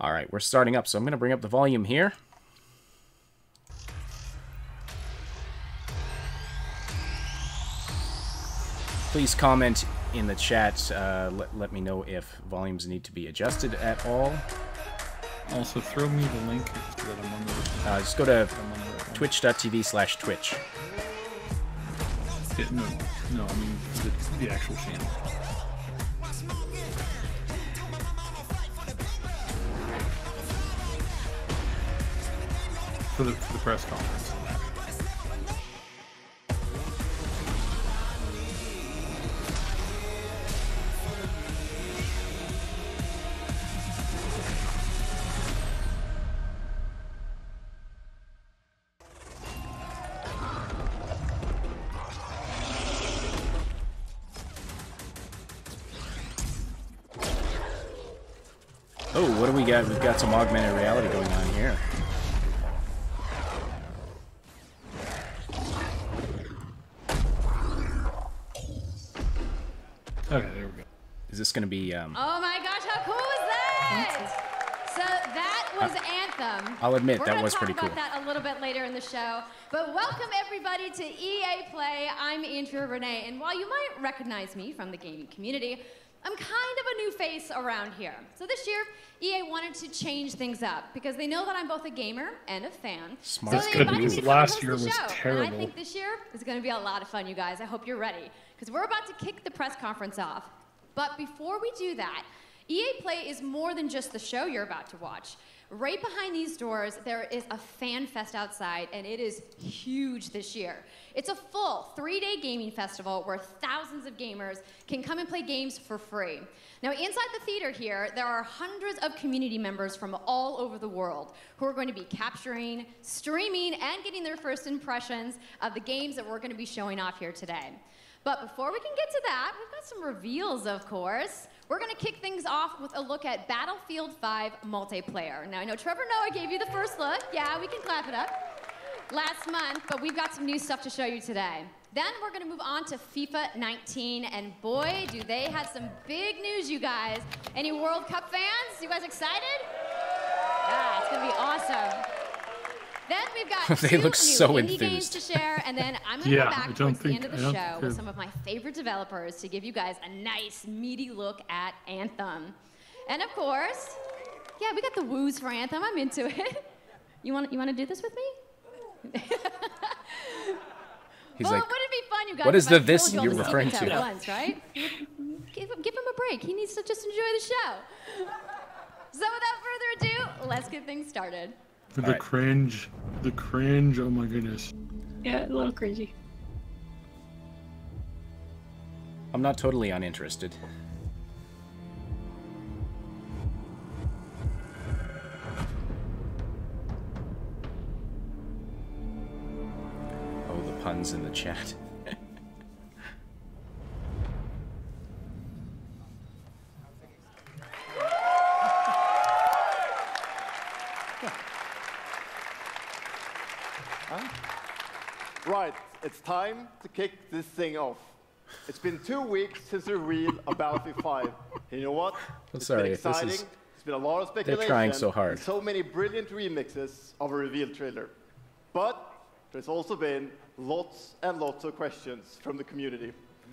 All right, we're starting up, so I'm going to bring up the volume here. Please comment in the chat. Let me know if volumes need to be adjusted at all. Also, throw me the link so that I'm on the... Just go to twitch.tv/twitch. Yeah, no, I mean the actual channel. For the press conference. Oh, what do we got? We've got some augmented reality going on here. Okay, there we go. Is this going to be... Oh my gosh, how cool is that? So that was Anthem. I'll admit, that was pretty cool. We're going to talk about that a little bit later in the show. But welcome everybody to EA Play. I'm Andrea Renee, and while you might recognize me from the gaming community, I'm kind of a new face around here. So this year, EA wanted to change things up because they know that I'm both a gamer and a fan. Smart. So they invited me to come last host year the was show. terrible. And I think this year is going to be a lot of fun, you guys. I hope you're ready because we're about to kick the press conference off. But before we do that, EA Play is more than just the show you're about to watch. Right behind these doors, there is a fan fest outside, and it is huge this year. It's a full 3-day gaming festival where thousands of gamers can come and play games for free. Now, inside the theater here, there are hundreds of community members from all over the world who are going to be capturing, streaming, and getting their first impressions of the games that we're going to be showing off here today. But before we can get to that, we've got some reveals, of course. We're going to kick things off with a look at Battlefield 5 multiplayer. Now, I know Trevor Noah gave you the first look. Yeah, we can clap it up. Last month, but we've got some new stuff to show you today. Then we're going to move on to FIFA 19, and boy, do they have some big news, you guys. Any World Cup fans? You guys excited? Yeah, it's going to be awesome. Then we've got They two look new so indie games enthused. to share, and then I'm going to Yeah, go I back don't towards the think- end of I the don't show think with some of my favorite developers to give you guys a nice, meaty look at Anthem. And of course, yeah, we got the woos for Anthem. I'm into it. You want to do this with me? He's well, like, wouldn't it be fun, you guys? what is if I the this told you all you're the referring secrets to? at once, right? Give him a break. He needs to just enjoy the show. So without further ado, let's get things started. For the cringe. The cringe, oh my goodness. Yeah, a little cringy. I'm not totally uninterested. Oh, the puns in the chat. Right, it's time to kick this thing off. It's been 2 weeks since the reveal of Battlefield 5. And you know what? It's sorry, been if this exciting. is- It's been a lot of speculation. They're trying so hard. And so many brilliant remixes of a reveal trailer. But there's also been lots and lots of questions from the community.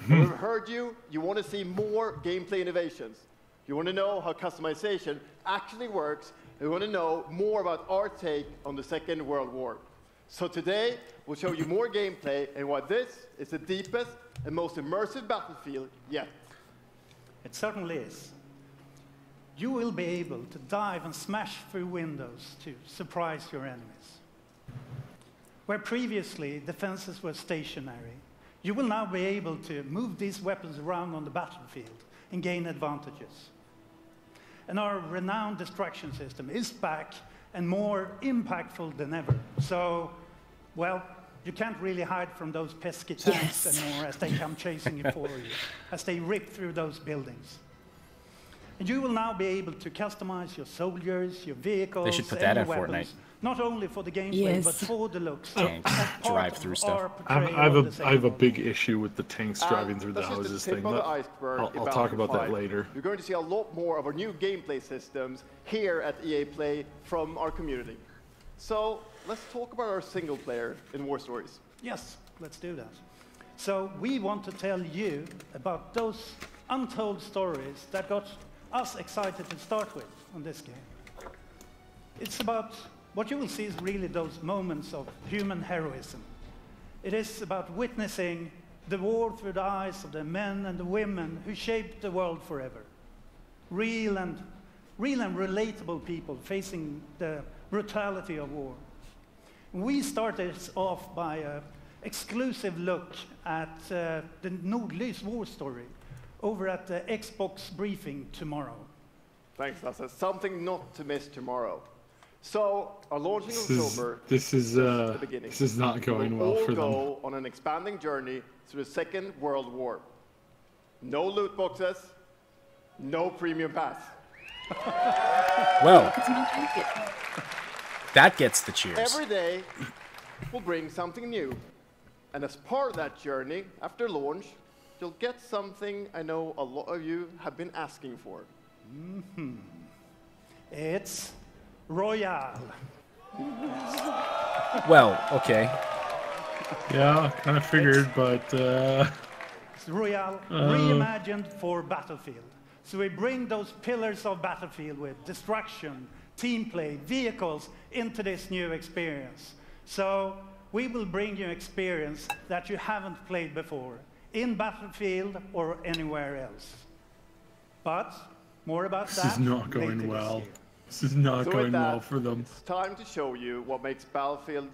We've heard you want to see more gameplay innovations. You want to know how customization actually works. And you want to know more about our take on the Second World War. So today, we'll show you more gameplay and why this is the deepest and most immersive Battlefield yet. It certainly is. You will be able to dive and smash through windows to surprise your enemies. Where previously defenses were stationary, you will now be able to move these weapons around on the battlefield and gain advantages. And our renowned destruction system is back and more impactful than ever. So, well, you can't really hide from those pesky tanks anymore as they come chasing you for you, as they rip through those buildings. And you will now be able to customize your soldiers, your vehicles, They should put that and in your Fortnite. weapons, not only for the gameplay, Yes. but for the looks. Tanks, as part drive-through of stuff. our I have, portrayal I have of a the I have a second big world. issue with the tanks driving through the That's just houses the tip thing. of the but iceberg in I'll talk Battlefield about that 5. later. You're going to see a lot more of our new gameplay systems here at EA Play from our community. So let's talk about our single player in War Stories. Yes, let's do that. So we want to tell you about those untold stories that got us excited to start with on this game. It's about, what you will see is really those moments of human heroism. It is about witnessing the war through the eyes of the men and the women who shaped the world forever. Real and relatable people facing the brutality of war. We started off by an exclusive look at the Nordlys war story over at the Xbox briefing tomorrow. Thanks, Lasse. Something not to miss tomorrow. So, our launch in October This is the beginning. this is not going We'll well all for them. go on an expanding journey through the Second World War. No loot boxes, no premium pass. Well, that gets the cheers. Every day will bring something new. And as part of that journey, after launch, you'll get something I know a lot of you have been asking for. It's Royale. Well, okay. Yeah, kind of figured, but It's Royale reimagined for Battlefield. So we bring those pillars of Battlefield with destruction, team play, vehicles into this new experience. So we will bring you experience that you haven't played before in Battlefield or anywhere else. But more about that this is not later going this well. year. This is not So with going that, well for them. It's time to show you what makes Battlefield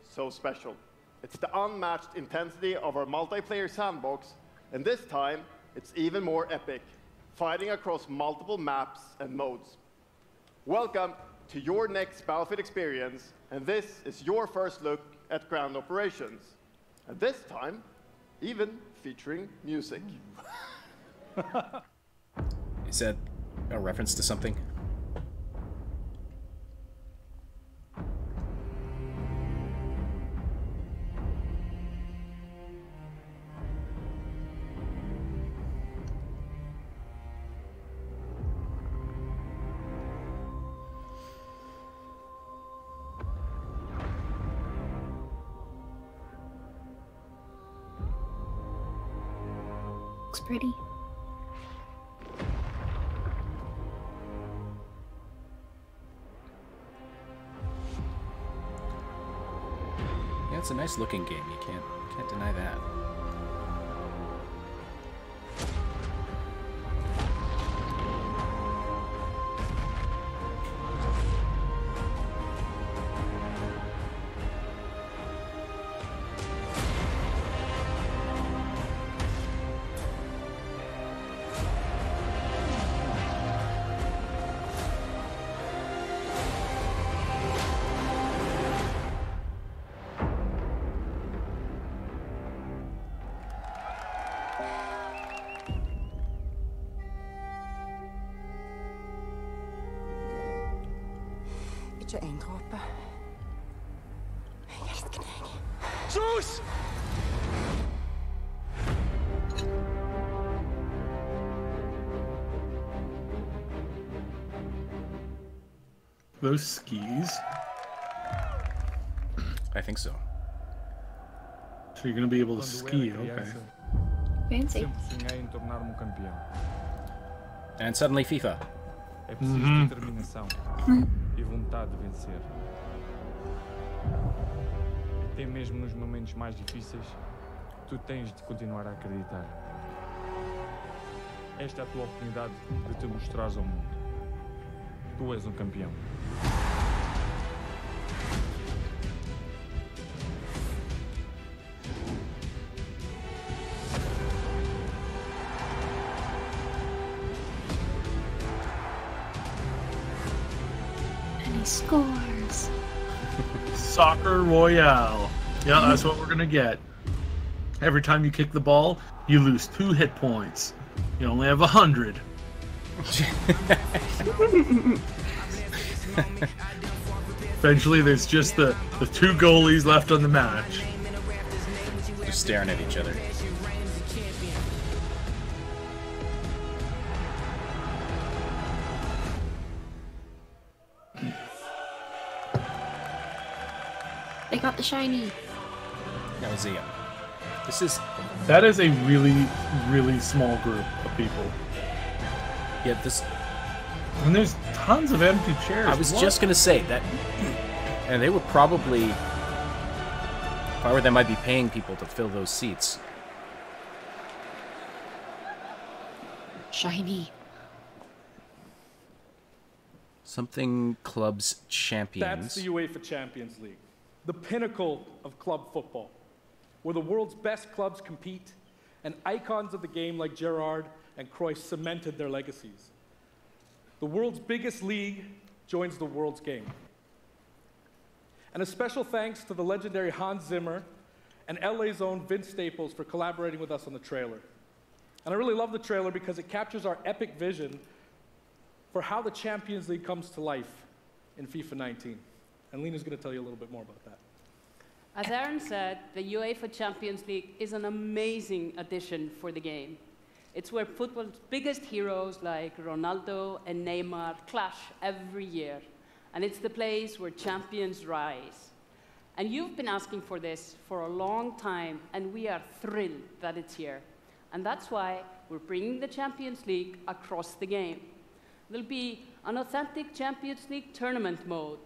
so special. It's the unmatched intensity of our multiplayer sandbox, and this time, it's even more epic, fighting across multiple maps and modes. Welcome to your next Battlefield experience, and this is your first look at ground operations. And this time, even featuring music. Is that a reference to something? Looks pretty. Yeah, it's a nice looking game. You can't deny that. Ikke en dråpe. Jeg elsker deg. Sus! Those skis. I think so. So you're gonna be able to ski, okay. Fancy. Sempre sonhei em tornar-me um campeão. And suddenly FIFA. É preciso determinação e vontade de vencer. Até mesmo nos momentos mais difíceis, tu tens de continuar a acreditar. Esta é a tua oportunidade de te mostrares ao mundo. Tu és um campeão. And he scores. Soccer Royale. Yeah, that's what we're gonna get. Every time you kick the ball, you lose 2 hit points. You only have 100. Eventually, there's just the two goalies left on the match. Just staring at each other. They got the shiny. Now, Zia. That is a really, really small group of people. Yeah, this... And there's tons of empty chairs. I was just gonna say that... And they would probably... If I were them, I'd be paying people to fill those seats. Shiny. Something Clubs Champions. That's the UEFA Champions League, the pinnacle of club football, where the world's best clubs compete, and icons of the game like Gerrard and Cruyff cemented their legacies. The world's biggest league joins the world's game. And a special thanks to the legendary Hans Zimmer and LA's own Vince Staples for collaborating with us on the trailer. And I really love the trailer because it captures our epic vision for how the Champions League comes to life in FIFA 19. And Lena's going to tell you a little bit more about that. As Aaron said, the UEFA Champions League is an amazing addition for the game. It's where football's biggest heroes like Ronaldo and Neymar clash every year. And it's the place where champions rise. And you've been asking for this for a long time, and we are thrilled that it's here. And that's why we're bringing the Champions League across the game. There'll be an authentic Champions League tournament mode.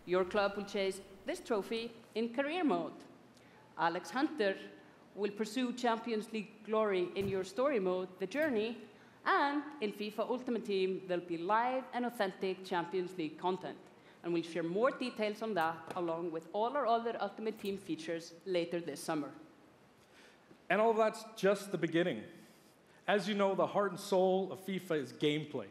Your club will chase this trophy in career mode. Alex Hunter will pursue Champions League glory in your story mode, The Journey, and in FIFA Ultimate Team, there'll be live and authentic Champions League content. And we'll share more details on that, along with all our other Ultimate Team features later this summer. And all of that's just the beginning. As you know, the heart and soul of FIFA is gameplay.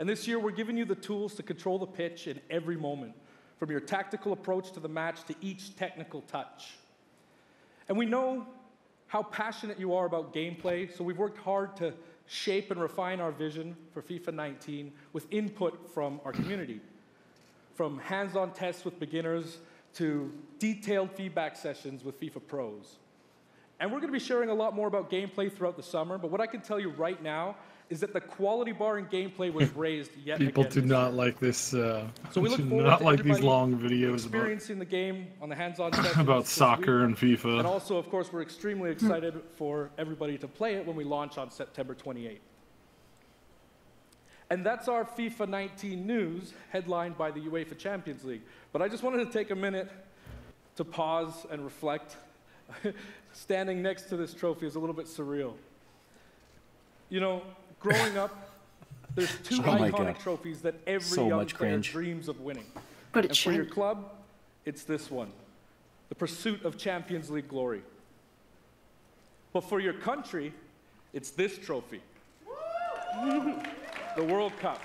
And this year, we're giving you the tools to control the pitch in every moment, from your tactical approach to the match to each technical touch. And we know how passionate you are about gameplay, so we've worked hard to shape and refine our vision for FIFA 19 with input from our community. From hands-on tests with beginners to detailed feedback sessions with FIFA pros. And we're going to be sharing a lot more about gameplay throughout the summer, but what I can tell you right now is that the quality bar in gameplay was raised yet People again. do not like this. So we look do forward not to like these everybody long videos experiencing the game on the hands-on about soccer and FIFA. And also, of course, we're extremely excited for everybody to play it when we launch on September 28th. And that's our FIFA 19 news, headlined by the UEFA Champions League. But I just wanted to take a minute to pause and reflect. Standing next to this trophy is a little bit surreal. You know, growing up, there's two iconic trophies that every young player dreams of winning. But and for your club, it's this one, the pursuit of Champions League glory. But for your country, it's this trophy, the World Cup.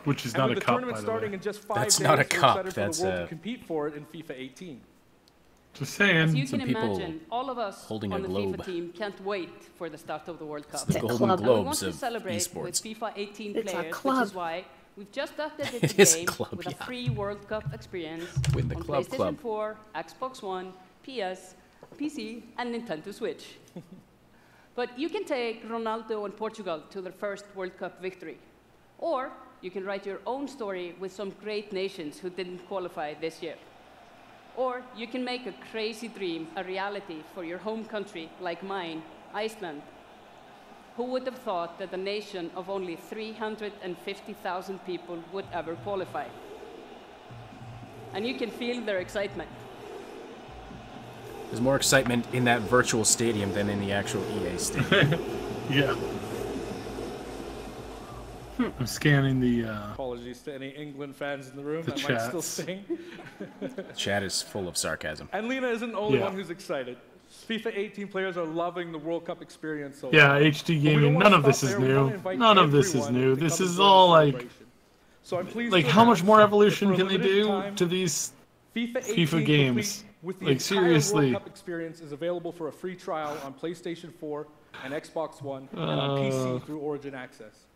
Which is not a cup, by the way. With the tournament starting in just 5 days, That's not a cup. we're excited for the world to compete for it in FIFA 18. Just saying. As you Some can people imagine, all of us holding on a the globe. FIFA team can't wait for the start of the World Cup. It's the Golden And we want Globes to of celebrate eSports. with FIFA 18 It's a players, which club. is why we've just updated It the is a game club, with a yeah. free World Cup experience Win the on club PlayStation club. 4, Xbox One, PS, PC, and Nintendo Switch. But you can take Ronaldo and Portugal to their first World Cup victory. Or you can write your own story with some great nations who didn't qualify this year. Or you can make a crazy dream a reality for your home country, like mine, Iceland. Who would have thought that a nation of only 350,000 people would ever qualify? And you can feel their excitement. There's more excitement in that virtual stadium than in the actual EA stadium. Yeah. I'm scanning the Apologies to any England fans in the room The that might still chats. sing. The chat is full of sarcasm. And Lena isn't the only Yeah. one who's excited. FIFA 18 players are loving the World Cup experience so Yeah, far. HD But we gaming. don't wanna None of stop this is there. We wanna new. invite None of this is everyone new. to This come is and join all the like, celebration. So I'm pleased like to how much announce more that evolution for a can they limited do time, to these FIFA 18 FIFA games? complete with the Like entire seriously. World Cup experience is available for a free trial on PlayStation 4, and Xbox One, and on PC through Origin Access.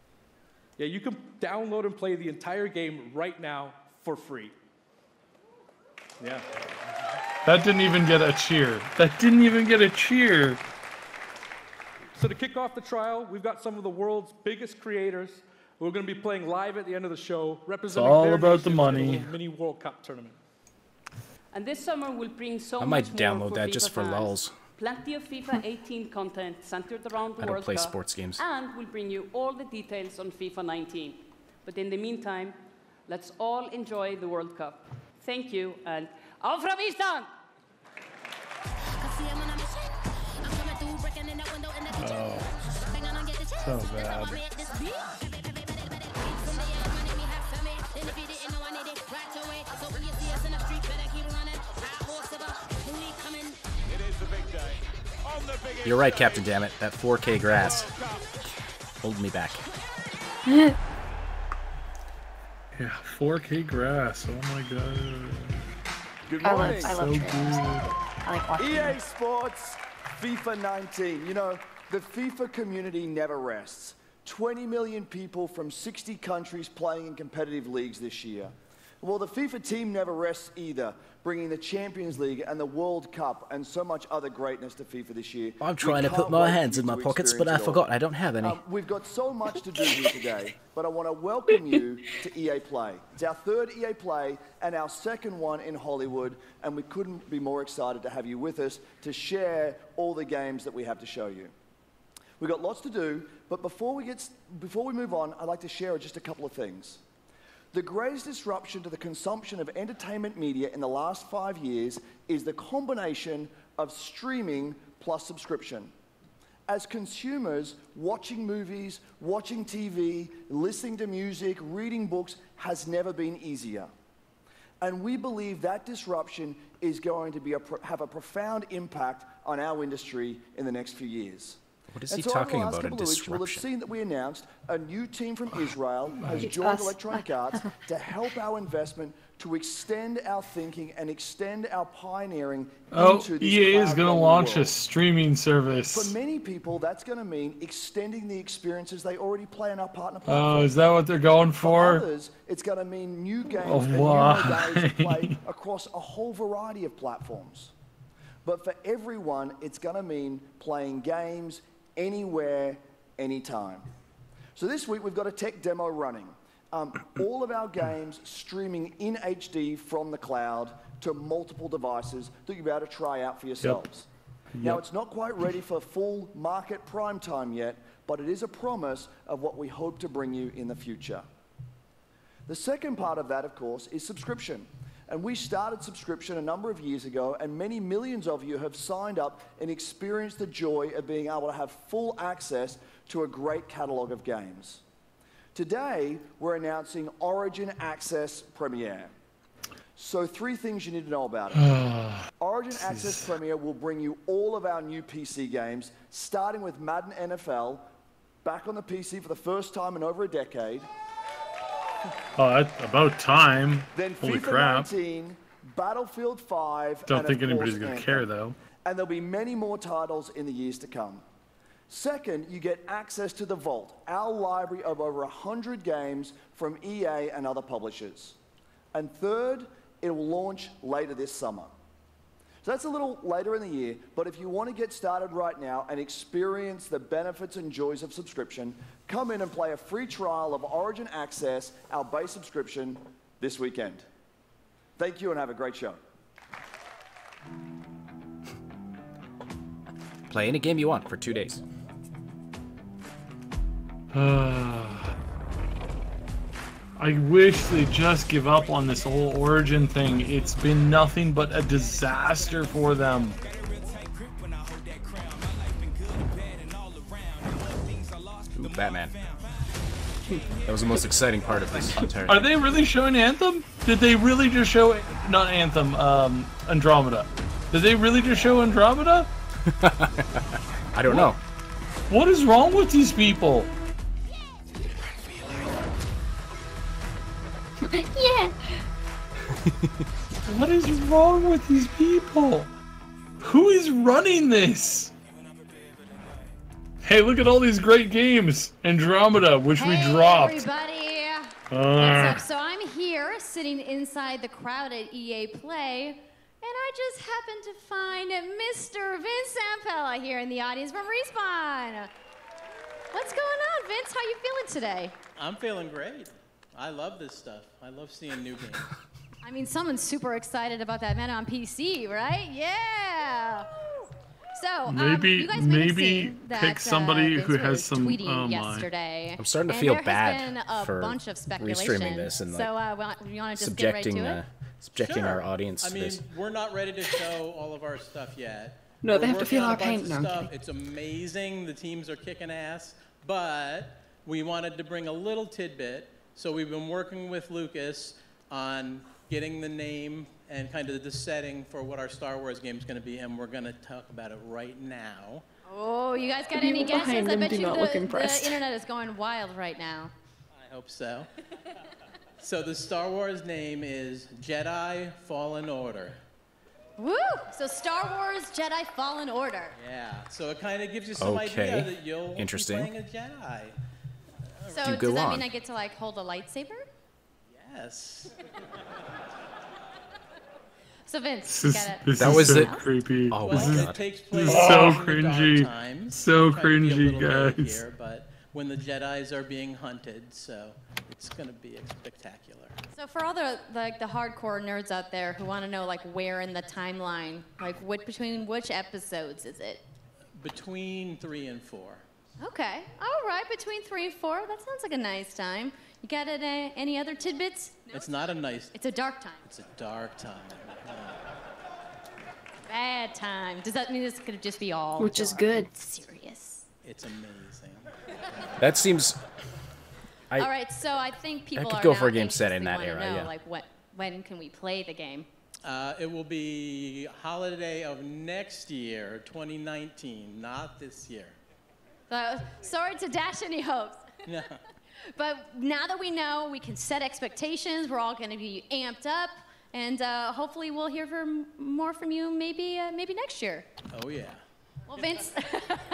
Yeah, you can download and play the entire game right now for free. Yeah. That didn't even get a cheer. That didn't even get a cheer. So to kick off the trial, we've got some of the world's biggest creators who are going to be playing live at the end of the show, representing all their about the nations money. in a mini World Cup tournament. And this summer will bring so I much might more download for that FIFA just for fans. lulz. Plenty of FIFA 18 content centered around the I don't World play Cup, sports games. and we'll bring you all the details on FIFA 19. But in the meantime, let's all enjoy the World Cup. Thank you, and auf Ravistan! So bad. You're right, Captain Dammit. That 4K grass. Hold me back. Yeah, 4K grass. Oh my god. Good I morning. love So trailers. good. I like watching EA them. Sports FIFA 19. You know, the FIFA community never rests. 20 million people from 60 countries playing in competitive leagues this year. Well, the FIFA team never rests either, bringing the Champions League and the World Cup and so much other greatness to FIFA this year. I'm trying to We put can't my wait for hands you in my to pockets, but I experience it all. forgot I don't have any. We've got so much to do here today, but I want to welcome you to EA Play. It's our third EA Play and our second one in Hollywood, and we couldn't be more excited to have you with us to share all the games that we have to show you. We've got lots to do, but before we move on, I'd like to share just a couple of things. The greatest disruption to the consumption of entertainment media in the last 5 years is the combination of streaming plus subscription. As consumers, watching movies, watching TV, listening to music, reading books has never been easier. And we believe that disruption is going to have a profound impact on our industry in the next few years. What is And he so over the talking last about, a couple of weeks, we'll have disruption? seen that we announced a new team from Israel has joined Electronic Arts to help our investment to extend our thinking and extend our pioneering into this EA is going to cloud-gaming launch a world. streaming For service. many people, that's going to mean extending the experiences they already play on our partner Oh, platforms. is that what they're going For for? others, it's going to mean new games Oh, and new why? modalities to play across a whole variety of platforms. But for everyone, it's going to mean playing games anywhere, anytime. So this week, we've got a tech demo running. All of our games streaming in HD from the cloud to multiple devices that you'll be able to try out for yourselves. Now, it's not quite ready for full market prime time yet, but it is a promise of what we hope to bring you in the future. The second part of that, of course, is subscription. And we started subscription a number of years ago, and many millions of you have signed up and experienced the joy of being able to have full access to a great catalog of games. Today, we're announcing Origin Access Premiere. So 3 things you need to know about it. Origin Access Premiere will bring you all of our new PC games, starting with Madden NFL, back on the PC for the first time in over a decade. Oh, that's about time. Then Holy FIFA crap. 19, Battlefield 5, Don't and think of anybody's course, going to Anthem. care, though. And there'll be many more titles in the years to come. Second, you get access to the Vault, our library of over 100 games from EA and other publishers. And third, it will launch later this summer. So that's a little later in the year, but if you want to get started right now and experience the benefits and joys of subscription, come in and play a free trial of Origin Access, our base subscription, this weekend. Thank you and have a great show. Play any game you want for 2 days. I wish they'd just give up on this whole Origin thing. It's been nothing but a disaster for them. Ooh, Batman. That was the most exciting part of this entire Are thing. they really showing Anthem? Did they really just show, not Anthem, Andromeda? Did they really just show Andromeda? I don't know. What is wrong with these people? Yeah. What is wrong with these people? Who is running this? Hey, look at all these great games. Andromeda, which we dropped. Everybody. What's up? So I'm here sitting inside the crowd at EA Play, and I just happened to find Mr. Vince Zampella here in the audience from Respawn. What's going on, Vince? How you feeling today? I'm feeling great. I love this stuff. I love seeing new games. I mean, someone's super excited about that Madden on PC, right? Yeah. So you guys may have seen that, pick somebody Vince who has was some. tweeting yesterday. I'm starting to feel there bad has been a for bunch of speculation. restreaming this and like so you want to just get right to it? subjecting Sure. our audience I to mean, this. we're not ready to show all of our stuff yet. No, We're they have to working feel on a our pain. bunch No, of I'm stuff. kidding. It's amazing. The teams are kicking ass. But we wanted to bring a little tidbit. So we've been working with Lucas on getting the name and kind of the setting for what our Star Wars game is going to be, and we're going to talk about it right now. Oh, you guys got The any people guesses? behind I them bet do you not look the impressed. internet is going wild right now. I hope so. So the Star Wars name is Jedi Fallen Order. Woo! So Star Wars Jedi Fallen Order. Yeah, so it kind of gives you some idea that you'll be playing a Jedi. So does that mean I get to like hold a lightsaber? Yes. So Vince, This is so creepy. Oh this my is, God. Takes this place is so in the cringy. dark times. So Trying to be a cringy, little vague guys. Here, but when the Jedis are being hunted, so it's going to be spectacular. So for all the hardcore nerds out there who want to know like where in the timeline, like between which episodes is it? Between 3 and 4. Okay, all right, between 3 and 4. That sounds like a nice time. You got any other tidbits? It's not a nice. It's a dark time. It's a dark time. Bad time. Does that mean this could just be all? Which is dark good. and serious. It's amazing. That seems. All right, so I think people could are go now for a game set in anxiously that wanna era, know, yeah. Like when can we play the game? It will be holiday of next year, 2019, not this year. Sorry to dash any hopes. No. But now that we know, we can set expectations. We're all going to be amped up, and hopefully we'll hear more from you maybe next year. Oh yeah. Well, Vince,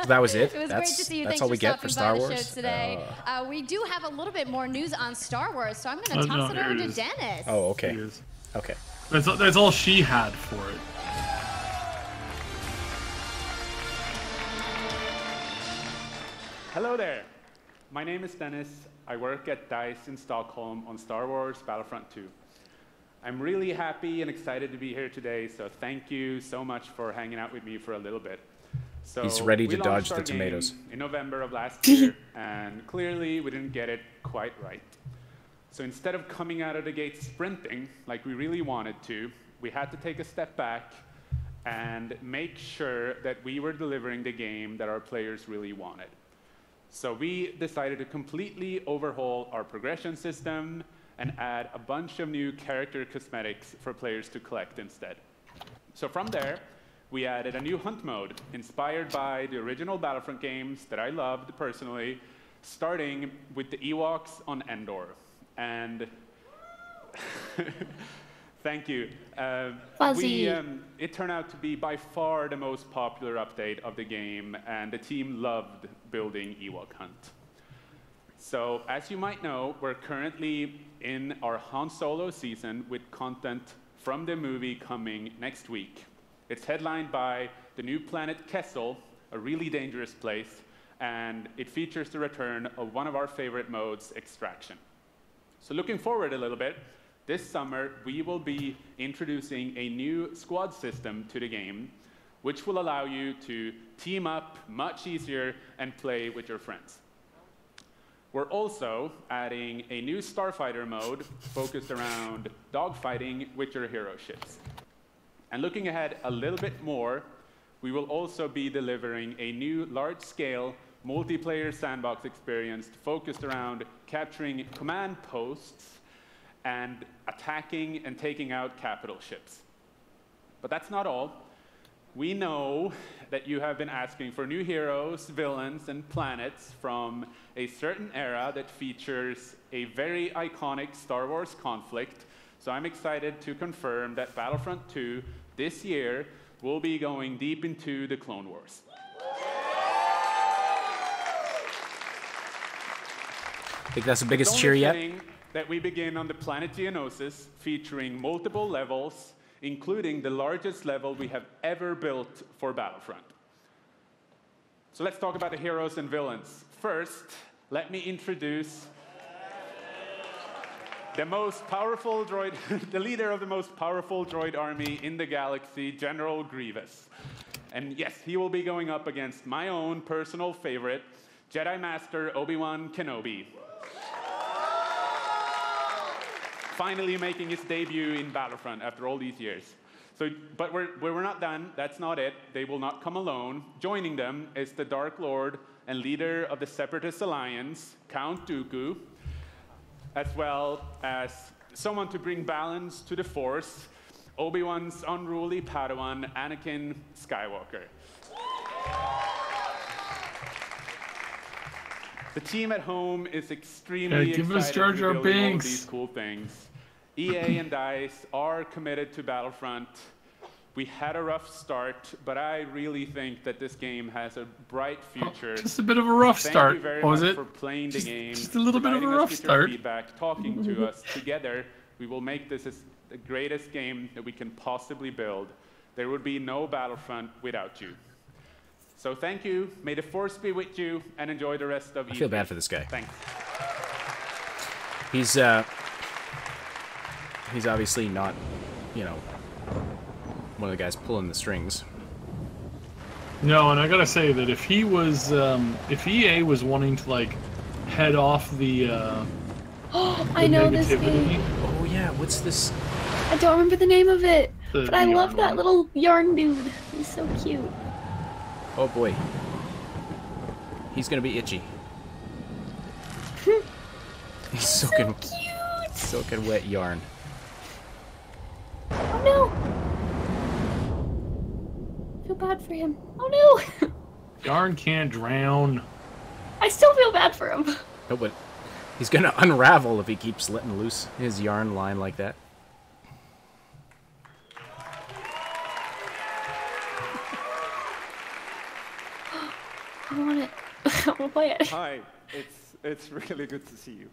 That was it? it was That's- great to see you. that's Thanks all we get stopping for Star by the Wars? show today. We do have a little bit more news on Star Wars, so I'm going to Oh, toss no, it here over it to is. Dennis. Oh, okay. It is. Okay. That's all she had for it. Hello there. My name is Dennis. I work at DICE in Stockholm on Star Wars Battlefront 2. I'm really happy and excited to be here today, so thank you so much for hanging out with me for a little bit. So He's ready to we dodge launched the our game tomatoes. in November of last year, and clearly we didn't get it quite right. So instead of coming out of the gate sprinting like we really wanted to, we had to take a step back and make sure that we were delivering the game that our players really wanted. So we decided to completely overhaul our progression system and add a bunch of new character cosmetics for players to collect instead. So from there, we added a new hunt mode inspired by the original Battlefront games that I loved personally, starting with the Ewoks on Endor. And thank you. Fuzzy. It turned out to be by far the most popular update of the game, and the team loved building Ewok Hunt. So, as you might know, we're currently in our Han Solo season with content from the movie coming next week. It's headlined by the new planet Kessel, a really dangerous place, and it features the return of one of our favorite modes, Extraction. So looking forward a little bit, this summer we will be introducing a new squad system to the game, which will allow you to team up much easier and play with your friends. We're also adding a new starfighter mode focused around dogfighting with your hero ships. And looking ahead a little bit more, we will also be delivering a new large-scale multiplayer sandbox experience focused around capturing command posts and attacking and taking out capital ships. But that's not all. We know that you have been asking for new heroes, villains, and planets from a certain era that features a very iconic Star Wars conflict. So I'm excited to confirm that Battlefront 2 this year will be going deep into the Clone Wars. Think that's the biggest It's cheer only yet? fitting that we begin on the planet Geonosis, featuring multiple levels, including the largest level we have ever built for Battlefront. So let's talk about the heroes and villains. First, let me introduce the most powerful droid, the leader of the most powerful droid army in the galaxy, General Grievous. And yes, he will be going up against my own personal favorite, Jedi Master Obi-Wan Kenobi. Finally making his debut in Battlefront after all these years. But we're not done. That's not it. They will not come alone. Joining them is the Dark Lord and leader of the Separatist Alliance, Count Dooku, as well as someone to bring balance to the Force, Obi-Wan's unruly Padawan, Anakin Skywalker. The team at home is extremely excited to be building all these cool things. EA and DICE are committed to Battlefront. We had a rough start, but I really think that this game has a bright future. Just a bit of a rough start, Thank you very was much it? for playing the game, Just a little bit of a providing us rough with your start. feedback, talking to us. Together, we will make this the greatest game that we can possibly build. There would be no Battlefront without you. So thank you, may the Force be with you, and enjoy the rest of I feel bad for this guy. Thanks. He's obviously not, you know, one of the guys pulling the strings. No, and I gotta say that if he was, if EA was wanting to like head off the, I know this game. Oh yeah, what's this? I don't remember the name of it, but I love that one. little yarn dude. He's so cute. Oh boy. He's gonna be itchy. He's soaking wet yarn. Oh no! I feel bad for him. Oh no! Yarn can't drown. I still feel bad for him. No, but he's gonna unravel if he keeps letting loose his yarn line like that. I want it. I want to play it. Hi, it's really good to see you.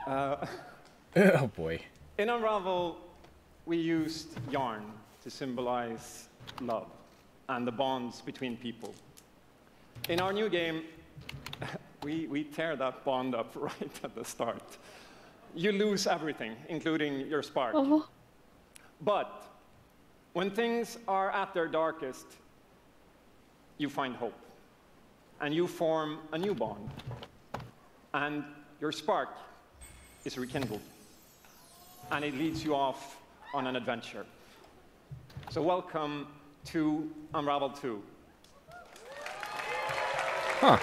Oh boy. In Unravel, we used yarn to symbolize love and the bonds between people. In our new game, we tear that bond up right at the start. You lose everything, including your spark. Oh. But when things are at their darkest, you find hope. And you form a new bond. And your spark is rekindled. And it leads you off on an adventure. So welcome to Unravel 2. Huh.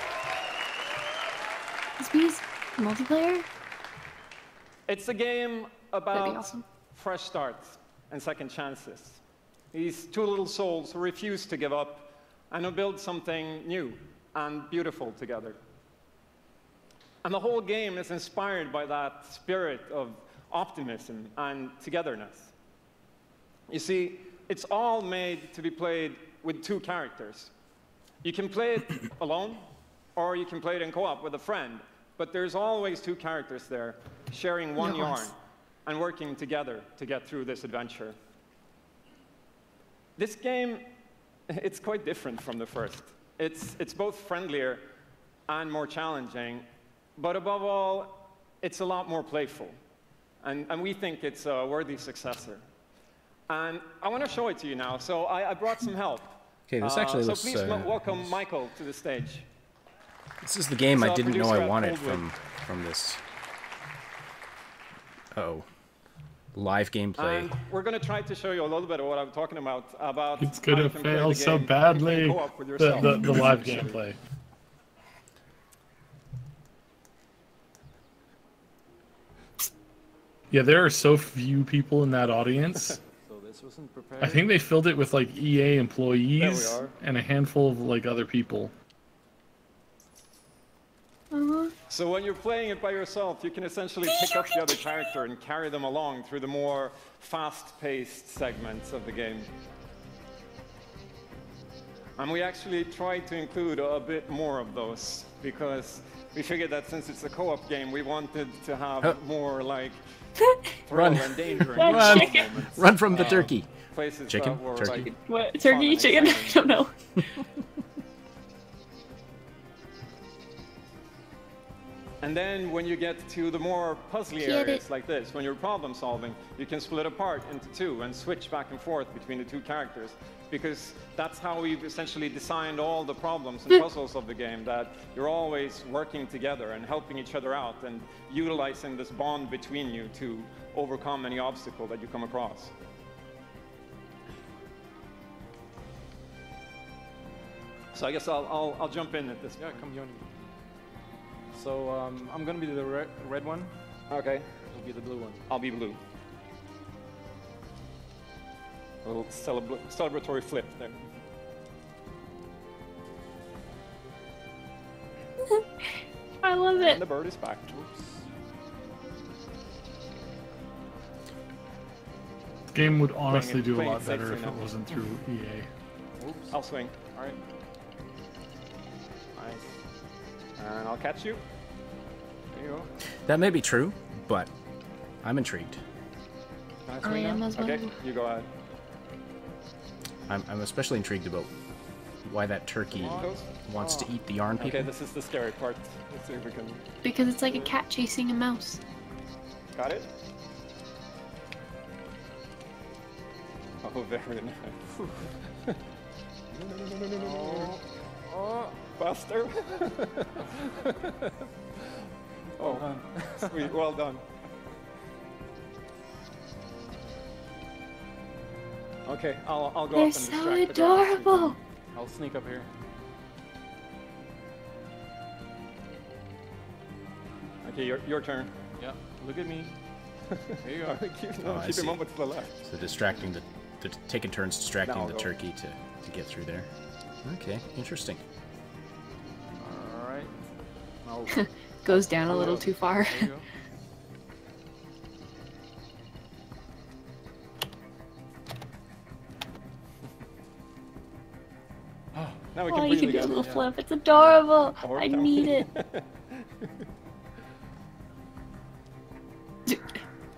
This means multiplayer? It's a game about awesome. fresh starts and second chances. These two little souls who refuse to give up and who build something new and beautiful together. And the whole game is inspired by that spirit of optimism and togetherness. You see, it's all made to be played with two characters. You can play it alone, or you can play it in co-op with a friend, but there's always two characters there, sharing one yarn and working together to get through this adventure. This game, it's quite different from the first. It's both friendlier and more challenging, but above all, it's a lot more playful. And we think it's a worthy successor. And I want to show it to you now, so I brought some help. Okay, this actually so looks... please welcome Michael to the stage. This is the game I didn't know I wanted producer from this. Uh-oh. Live gameplay. And we're going to try to show you a little bit of what I'm talking about It's gonna fail so badly, the live gameplay. Yeah, there are so few people in that audience. I think they filled it with like EA employees and a handful of like other people. So when you're playing it by yourself, you can essentially pick up the other character and carry them along through the more fast-paced segments of the game. And we actually tried to include a bit more of those, because we figured that since it's a co-op game, we wanted to have more like Run. thrill and danger and Run. moments. Run from the turkey. Places Chicken? that were Turkey? like What? Turkey? fun Chicken? and I don't know. And then when you get to the more puzzly areas like this, when you're problem solving, you can split apart into two and switch back and forth between the two characters, because that's how we've essentially designed all the problems and puzzles of the game, that you're always working together and helping each other out and utilizing this bond between you to overcome any obstacle that you come across. So I guess I'll jump in at this point. Yeah, come join me. So I'm gonna be the red one. Okay. You'll be the blue one. I'll be blue. A little celebratory flip there. I love it. And the bird is back. This game would honestly do a playing lot it better safely if it now. wasn't through EA. Oops. I'll swing. All right. Nice. And I'll catch you. There you go. That may be true, but I'm intrigued. Can I swing am now? as well. Okay, you go ahead. I'm especially intrigued about why that turkey wants to eat the yarn people. Okay, this is the scary part. Let's see if we can... Because it's like a cat chasing a mouse. Got it? Oh, very nice. Oh, faster. Oh, sweet, well done. Okay, I'll go They're up and so distract the guards. adorable. I'll sneak up here. Okay, your turn. Yeah, look at me. There you go. I Keep see. him over to the left. So distracting the taking turns distracting Now I'll the go. turkey to get through there. Okay, interesting. All right. Goes down a little too far. There you go. Now we Oh, can you breathe can do a again. little flip. It's adorable. Or I down. need it.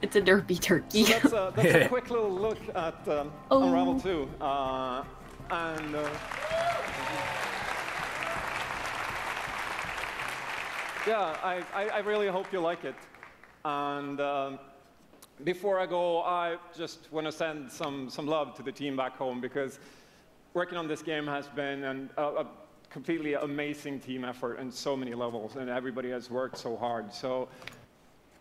It's a derpy turkey. So that's a quick little look at Unravel 2. Yeah, I really hope you like it. And before I go, I just want to send some love to the team back home, because working on this game has been a completely amazing team effort on so many levels, and everybody has worked so hard. So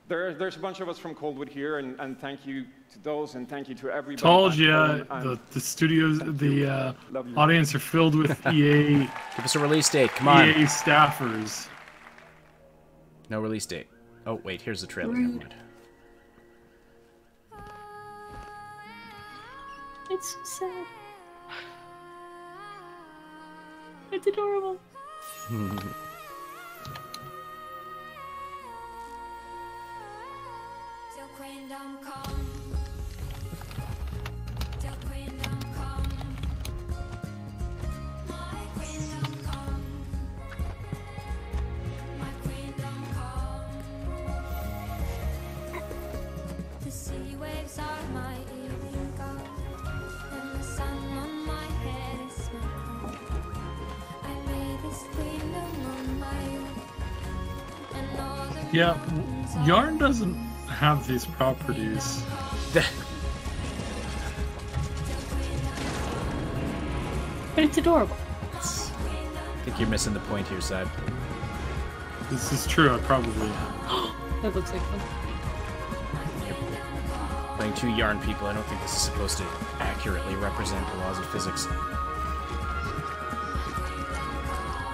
there's a bunch of us from Coldwood here, and thank you to those, and thank you to everybody. Told back you, home, the studios, the love you. audience are filled with EA. Give us a release date. Come on. EA staffers. No release date. Oh wait, here's the trailer. Rude. Never mind. It's so sad. It's adorable. The sea waves are my evening gold, and the sun on my head is my crown. I made this kingdom on my own, and all the Yeah, Yarn doesn't have these properties. But it's adorable. I think you're missing the point here, Side. This is true, I probably am. That looks like fun. Playing two yarn people, I don't think this is supposed to accurately represent the laws of physics.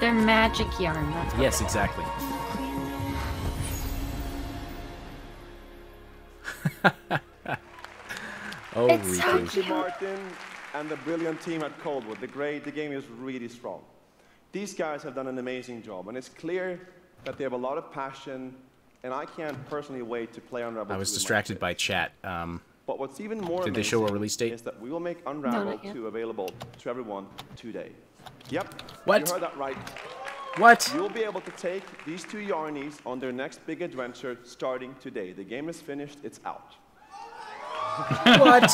They're magic yarn. That's what Yes, they are. exactly. Oh, It's so Riku. cute. Martin and the brilliant team at Coldwood. The game is really strong. These guys have done an amazing job, and it's clear that they have a lot of passion, and I can't personally wait to play Unravel 2 I was with my distracted kids. by chat. But what's even more Did they show a amazing release date? is that we will make Unravel not yet. 2 available to everyone today. Yep. What? You heard that right. What? You'll be able to take these two Yarnies on their next big adventure starting today. The game is finished, it's out. What?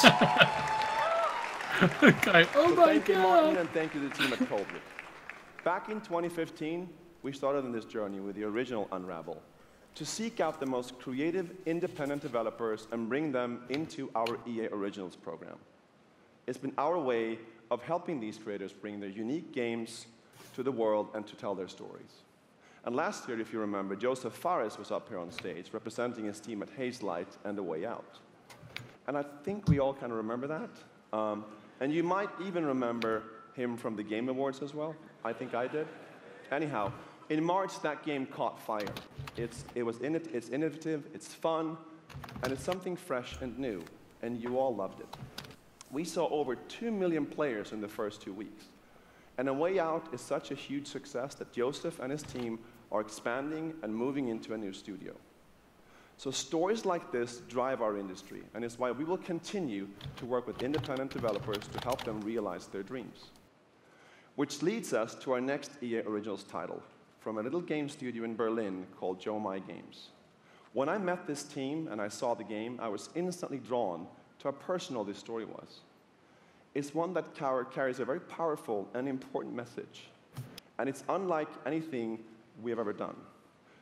Okay. Oh my thank you, God. Martin, and thank you to the team at Coldwood. Back in 2015, we started on this journey with the original Unravel to seek out the most creative, independent developers and bring them into our EA Originals program. It's been our way of helping these creators bring their unique games to the world and to tell their stories. And last year, if you remember, Joseph Fares was up here on stage representing his team at Hazelight and The Way Out. And I think we all kind of remember that. And you might even remember him from the Game Awards as well. I think I did. Anyhow, in March, that game caught fire. It's innovative, it's fun, and it's something fresh and new, and you all loved it. We saw over 2 million players in the first 2 weeks. And A Way Out is such a huge success that Joseph and his team are expanding and moving into a new studio. So stories like this drive our industry, and it's why we will continue to work with independent developers to help them realize their dreams. Which leads us to our next EA Originals title, from a little game studio in Berlin called Joe My Games. When I met this team and I saw the game, I was instantly drawn to how personal this story was. It's one that carries a very powerful and important message, and it's unlike anything we have ever done.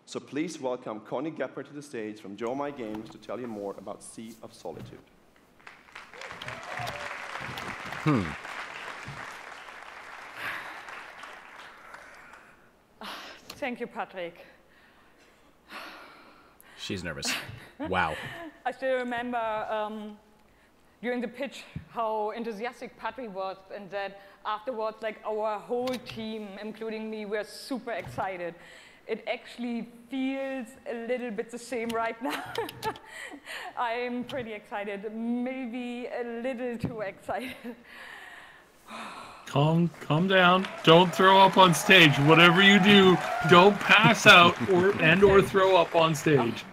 So please welcome Connie Gepper to the stage from Joe My Games to tell you more about Sea of Solitude. Thank you, Patrick. She's nervous. Wow. I still remember during the pitch how enthusiastic Patrick was, and that afterwards, like, our whole team, including me, were super excited. It actually feels a little bit the same right now. I'm pretty excited, maybe a little too excited. Calm down. Don't throw up on stage. Whatever you do, don't pass out or throw up on stage.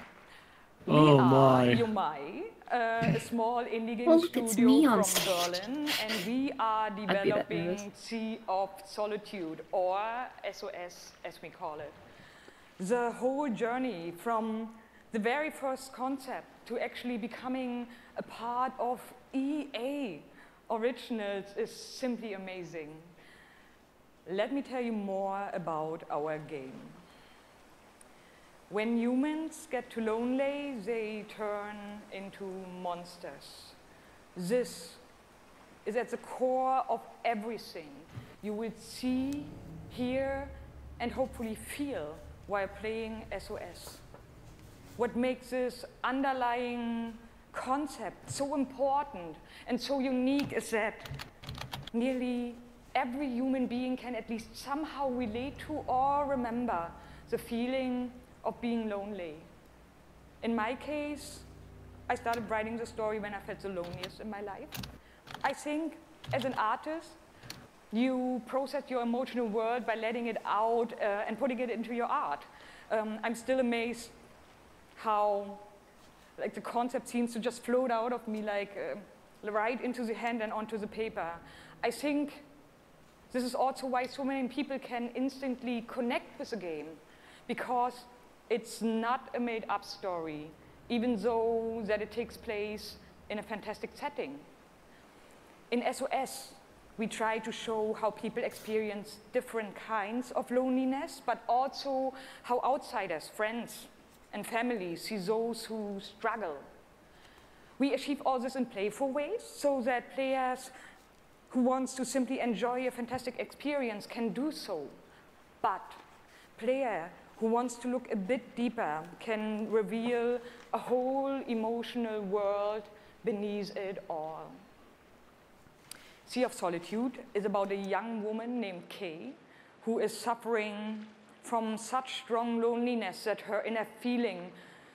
Oh my. Yomai, a small indie game studio from Berlin, and we are developing Sea of Solitude, or SOS as we call it. The whole journey from the very first concept to actually becoming a part of EA Originals is simply amazing. Let me tell you more about our game. When humans get too lonely, they turn into monsters. This is at the core of everything you will see, hear, and hopefully feel while playing SOS. What makes this underlying concept so important and so unique is that nearly every human being can at least somehow relate to or remember the feeling of being lonely. In my case, I started writing the story when I felt the loneliest in my life. I think as an artist, you process your emotional world by letting it out and putting it into your art. I'm still amazed how the concept seems to just float out of me right into the hand and onto the paper. I think this is also why so many people can instantly connect with the game, because it's not a made-up story, even though that it takes place in a fantastic setting. In SOS, we try to show how people experience different kinds of loneliness, but also how outsiders, friends, and families see those who struggle. We achieve all this in playful ways so that players who want to simply enjoy a fantastic experience can do so. But player who wants to look a bit deeper can reveal a whole emotional world beneath it all. Sea of Solitude is about a young woman named Kay who is suffering from such strong loneliness that her inner feeling,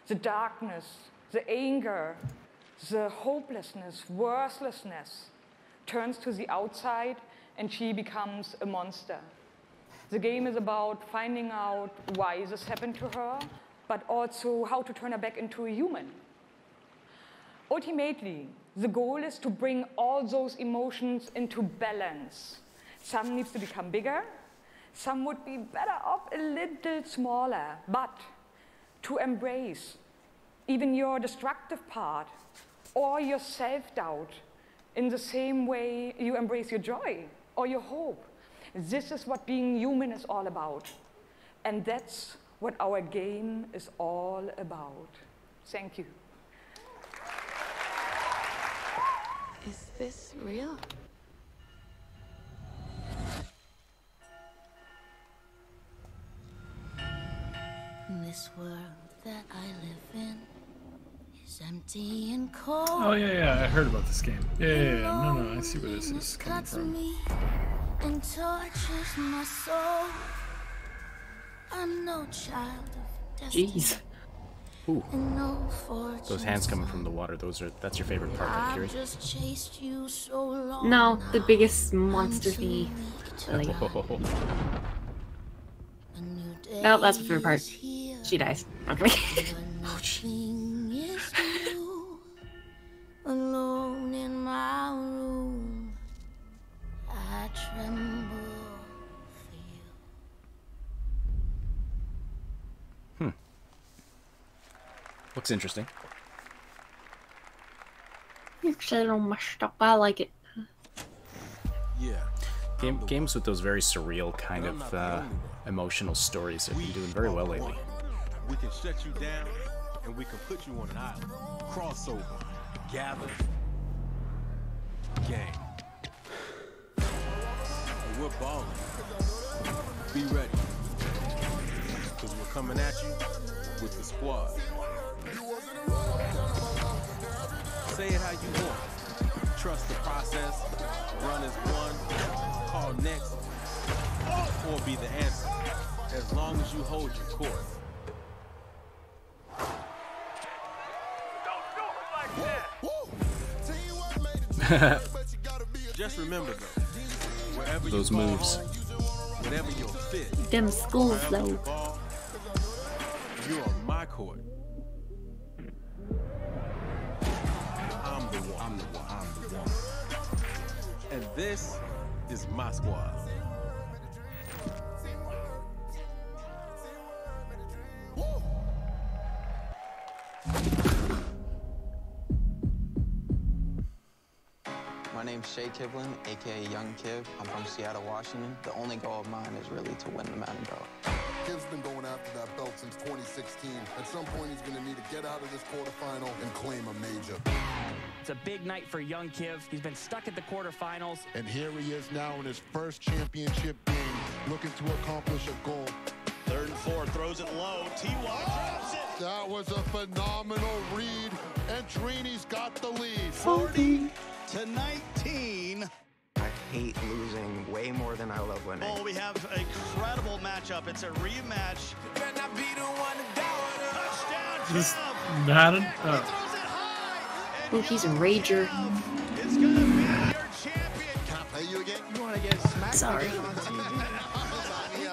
the darkness, the anger, the hopelessness, worthlessness, turns to the outside and she becomes a monster. The game is about finding out why this happened to her, but also how to turn her back into a human. Ultimately, the goal is to bring all those emotions into balance. Some needs to become bigger, Some would be better off a little smaller, but to embrace even your destructive part or your self-doubt in the same way you embrace your joy or your hope. This is what being human is all about. And that's what our game is all about. Thank you. Is this real? This world that I live in is empty and cold. Oh yeah, I heard about this game. Yeah. No, I see where this is coming from. And tortures my soul. I'm no child of destiny. Jeez. Ooh. And no Those hands coming from the water, that's your favorite part, I've Mercury? just chased you so long. No, the biggest monster thingy. Like, no, that's my favorite part. She dies. Okay. Nothing is new. Alone in my room, I tremble. Looks interesting. It's a little mushed up. I like it. Yeah. Games with those very surreal kind of emotional stories have been doing very well lately. We can shut you down, and we can put you on an island. Crossover, gather, gang. And we're balling. Be ready, because we're coming at you with the squad. Say it how you want. Trust the process. Run as one. Call next. Or be the answer. As long as you hold your course. Just remember though, wherever those you moves. Whenever you're fit. Them schools though. You're on my court. I'm the one. And this is my squad. My name's Shay Kiblin, aka Young Kiv. I'm from Seattle, Washington. The only goal of mine is really to win the Madden belt. Kiv's been going after that belt since 2016. At some point, he's going to need to get out of this quarterfinal and claim a major. It's a big night for young Kiv. He's been stuck at the quarterfinals. And here he is now in his first championship game, looking to accomplish a goal. 3rd and 4, throws it low. T.Y. drops it. That was a phenomenal read, and Trini's got the lead. 40 to 19. I hate losing way more than I love winning. Oh, we have an incredible matchup. It's a rematch. Touchdown, This Madden? Oh, he's a rager. It's gonna be your champion. Can I play you again? You want to get smacked? Sorry.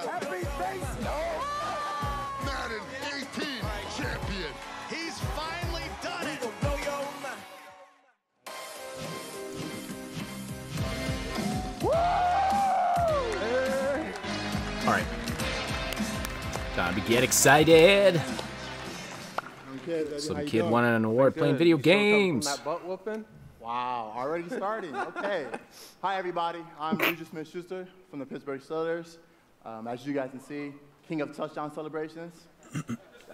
Happy face, no. Madden 18 champion. He's finally done it. All right. Time to get excited. Some kid won an award playing video games. That butt whooping? Wow, already starting. Okay. Hi, everybody. I'm Juju Smith-Schuster from the Pittsburgh Steelers. As you guys can see, king of touchdown celebrations.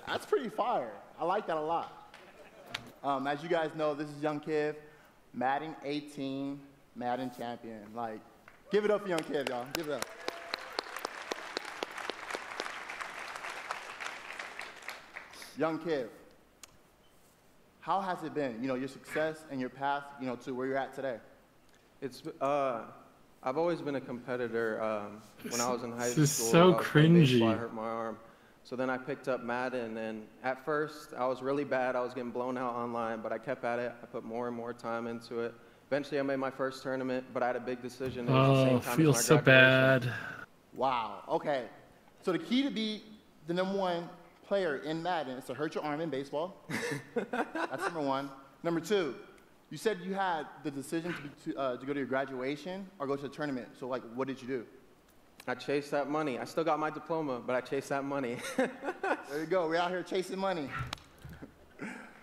That's pretty fire. I like that a lot. As you guys know, this is Young Kiv, Madden 18, Madden champion. Like, give it up for Young Kiv, y'all. Give it up. Young Kiv, how has it been, your success and your path, to where you're at today? It's, I've always been a competitor. When I was in high school, This is so I was playing cringy. baseball, I hurt my arm. So then I picked up Madden, and at first, I was really bad. I was getting blown out online, but I kept at it. I put more and more time into it. Eventually, I made my first tournament, but I had a big decision. It was the same time as feels my so graduation. bad. Wow, okay. So the key to be the #1 player in Madden is to hurt your arm in baseball. That's #1. #2, you said you had the decision to go to your graduation or go to the tournament. So, what did you do? I chased that money. I still got my diploma, but I chased that money. There you go. We're out here chasing money.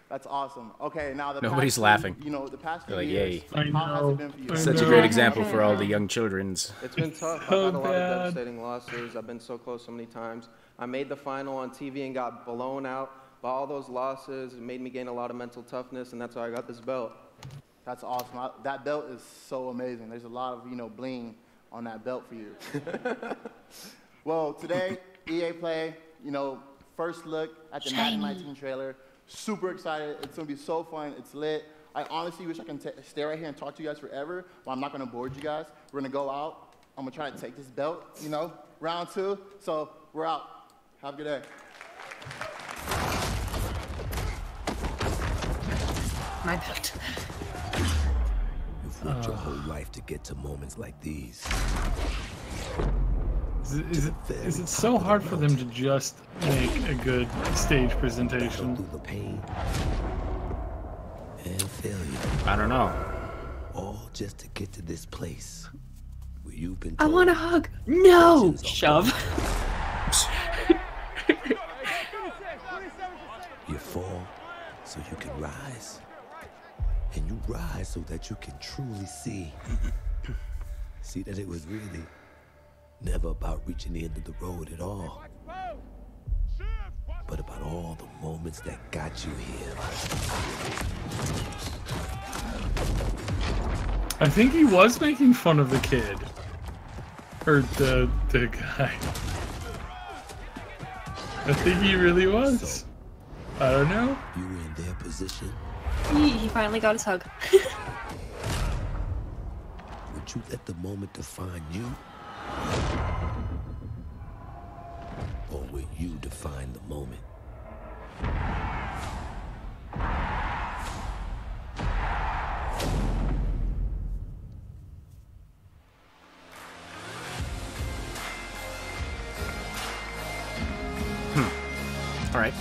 That's awesome. Okay, now the Nobody's past laughing. Few, the past few They're like, years, yay. how has it been for you? Such a great example for all the young children's. It's been tough. I've had a lot of devastating losses. I've been so close so many times. I made the final on TV and got blown out by all those losses. It made me gain a lot of mental toughness, and that's how I got this belt. That's awesome. That belt is so amazing. There's a lot of, bling on that belt for you. Well, today, EA Play, first look at the Madden 19 trailer. Super excited. It's going to be so fun. It's lit. I honestly wish I can stay right here and talk to you guys forever, but I'm not going to board you guys. We're going to go out. I'm going to try to take this belt, round 2. So we're out. Have a good day. My belt. You've worked your whole life to get to moments like these. Is it so hard for them to just make a good stage presentation? Through the pain and failure. I don't know. All just to get to this place where you've been I told want a hug. No! Shove. You fall so you can rise. And you rise so that you can truly see. See that it was really never about reaching the end of the road at all, but about all the moments that got you here. I think he was making fun of the kid. Or the guy. I think he really was. I don't know. You were in their position. He finally got his hug. Would you let the moment define you? Or will you define the moment? All right.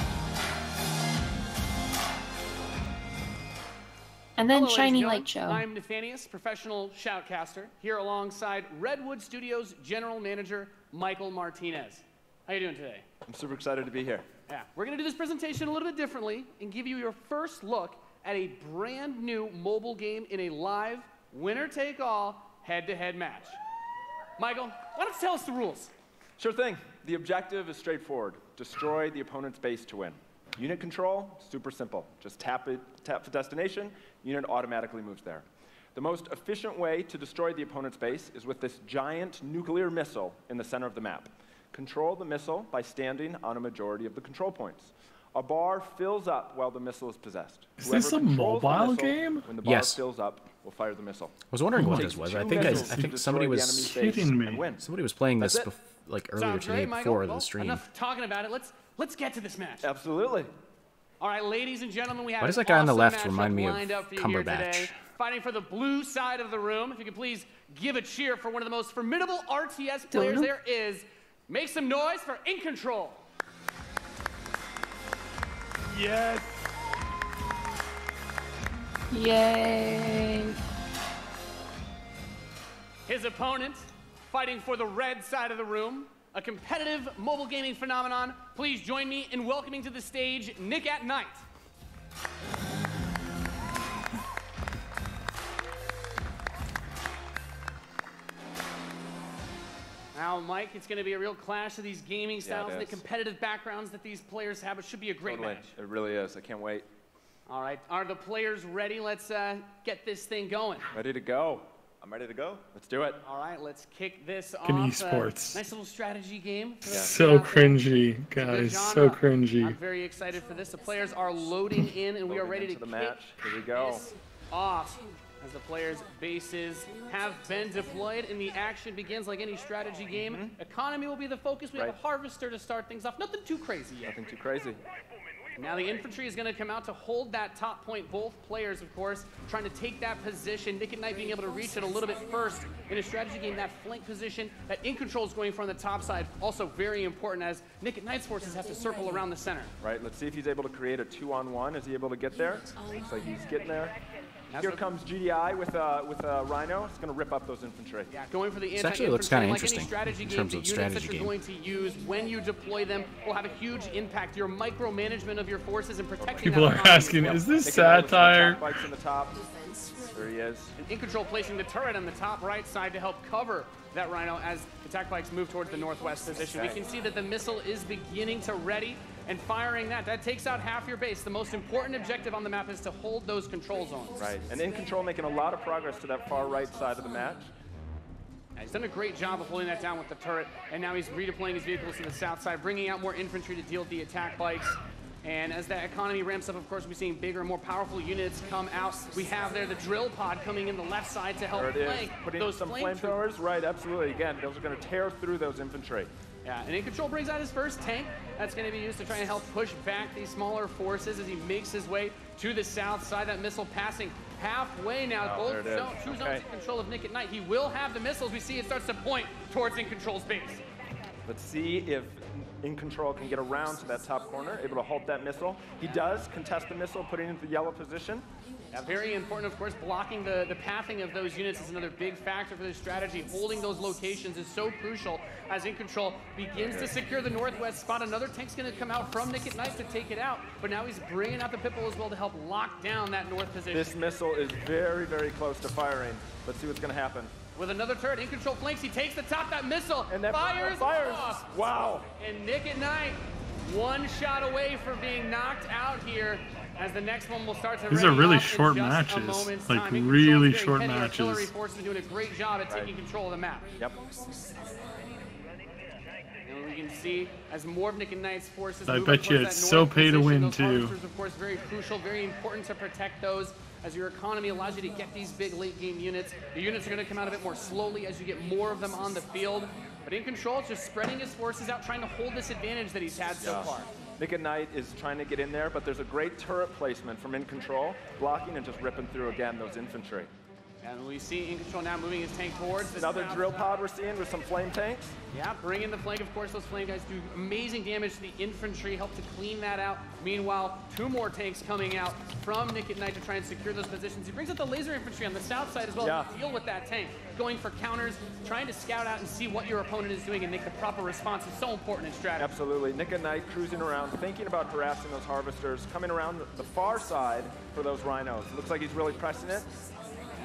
And then Hello, Shiny ladies and Light gentlemen. Show. I'm Nathanius, professional shoutcaster, here alongside Redwood Studios General Manager Michael Martinez. How you doing today? I'm super excited to be here. Yeah, we're going to do this presentation a little bit differently and give you your first look at a brand new mobile game in a live, winner-take-all, head-to-head match. Michael, why don't you tell us the rules? Sure thing. The objective is straightforward. Destroy the opponent's base to win. Unit control, super simple. Just tap the destination, unit automatically moves there. The most efficient way to destroy the opponent's base is with this giant nuclear missile in the center of the map. Control the missile by standing on a majority of the control points. A bar fills up while the missile is possessed. Is this a mobile game? When the bar fills up, we'll fire the missile. I was wondering what this was. I think somebody was somebody was playing this earlier today before the stream. Enough talking about it. Let's get to this match. Absolutely. All right, ladies and gentlemen, we have Why does an that guy on the awesome left matchup remind me of lined up for you here Cumberbatch? today. Fighting for the blue side of the room. If you could please give a cheer for one of the most formidable RTS players there is. Make some noise for In Control. Yes. Yay. His opponent, fighting for the red side of the room, a competitive mobile gaming phenomenon. Please join me in welcoming to the stage Nick at Night. Now, Mike, it's going to be a real clash of these gaming styles and the competitive backgrounds that these players have. It should be a great match. It really is. I can't wait. All right, are the players ready? Let's get this thing going. Ready to go. I'm ready to go. Let's do it. All right, let's kick this off. eSports. Nice little strategy game. So cringy, guys. So cringy. I'm very excited for this. The players are loading in, and we are ready to the kick match. Here we go. this off. As the players' bases have been deployed and the action begins like any strategy game. Economy will be the focus. We have a harvester to start things off. Nothing too crazy yet. Nothing too crazy. Now the infantry is going to come out to hold that top point. Both players, of course, trying to take that position. Nick and Knight being able to reach it a little bit first in a strategy game. That flank position that In Control is going for on the top side, also very important as Nick and Knight's forces have to circle around the center. Right, let's see if he's able to create a 2-on-1. Is he able to get there? Looks like he's getting there. Here comes GDI with a Rhino. It's going to rip up those infantry. Yeah, going for the This actually looks kind of interesting like any strategy in game, terms the of units strategy that you're game. going to use when you deploy them will have a huge impact. Your micromanagement of your forces and protecting People are asking, is this satire? Bikes in the top. There he is. And In Control placing the turret on the top right side to help cover that Rhino as attack bikes move towards the northwest position. We can see that the missile is beginning to ready and firing that. That takes out half your base. The most important objective on the map is to hold those control zones. Right, and In Control making a lot of progress to that far right side of the match. Yeah, he's done a great job of holding that down with the turret, and now he's redeploying his vehicles to the south side, bringing out more infantry to deal with the attack bikes. And as that economy ramps up, of course, we're seeing bigger and more powerful units come out. We have there the drill pod coming in the left side to help flank Putting those some flamethrowers. flamethrowers. Right, absolutely. Again, those are going to tear through those infantry. Yeah, and In Control brings out his first tank. That's going to be used to try and help push back these smaller forces as he makes his way to the south side. That missile passing halfway now. Oh, Both there it is. two zones Okay. in control of Nick at Night. He will have the missiles. We see it starts to point towards In Control's base. Let's see if In Control can get around to that top corner, able to halt that missile. He does contest the missile, putting it into the yellow position. Yeah, very important, of course, blocking the pathing of those units is another big factor for this strategy. Holding those locations is so crucial as In Control begins to secure the northwest spot. Another tank's going to come out from Nick at Night to take it out, but now he's bringing out the Pitbull as well to help lock down that north position. This missile is very, very close to firing. Let's see what's going to happen. With another turret, In Control flanks, he takes the top, that missile, and that fires. Off. Wow. And Nick at Night, one shot away from being knocked out here. As the next one will start to These are really short matches, like really short matches. Artillery forces are doing a great job at taking control of the map. Yep. And we can see as more of Nick and Knight's forces I move bet you towards it's that so north pay to position, win those too. harvesters, of course, very crucial, very important to protect those. As your economy allows you to get these big late game units, the units are going to come out a bit more slowly as you get more of them on the field. But In Control, just spreading his forces out, trying to hold this advantage that he's had so far. Nick at Night is trying to get in there, but there's a great turret placement from In Control, blocking and just ripping through again those infantry. And we see In Control now moving his tank towards this Another drill pod we're seeing with some flame tanks. Yeah, bring in the flank. Of course, those flame guys do amazing damage to the infantry, help to clean that out. Meanwhile, two more tanks coming out from Nick at Night to try and secure those positions. He brings out the laser infantry on the south side as well to deal with that tank. Going for counters, trying to scout out and see what your opponent is doing and make the proper response is so important in strategy. Absolutely. Nick at Night cruising around, thinking about harassing those harvesters, coming around the far side for those rhinos. It looks like he's really pressing it.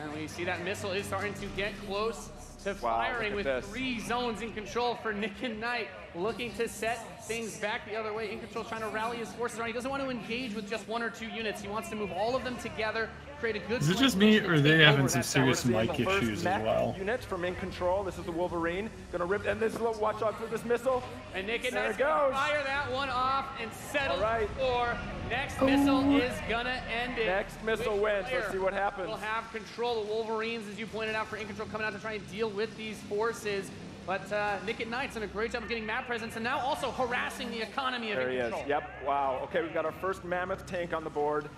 And we see that missile is starting to get close to firing with this. 3 zones in control for Nick and Knight, looking to set things back the other way. In Control trying to rally his forces around. He doesn't want to engage with just 1 or 2 units. He wants to move all of them together, create a good. Is it just me, or are they having some serious mic issues as well? Unit from In Control. This is the Wolverine. Gonna rip, and this is watch out for this missile. And Nick and there Knight's it gonna goes. fire that one off and settle for next missile is gonna end it. Next missile wins. Let's see what happens. We'll have control. The Wolverines, as you pointed out, for In Control coming out to try and deal with these forces. But Nick at Knight's done a great job of getting map presence and now also harassing the economy of There In he is. Control. Yep. Wow. Okay, we've got our first mammoth tank on the board.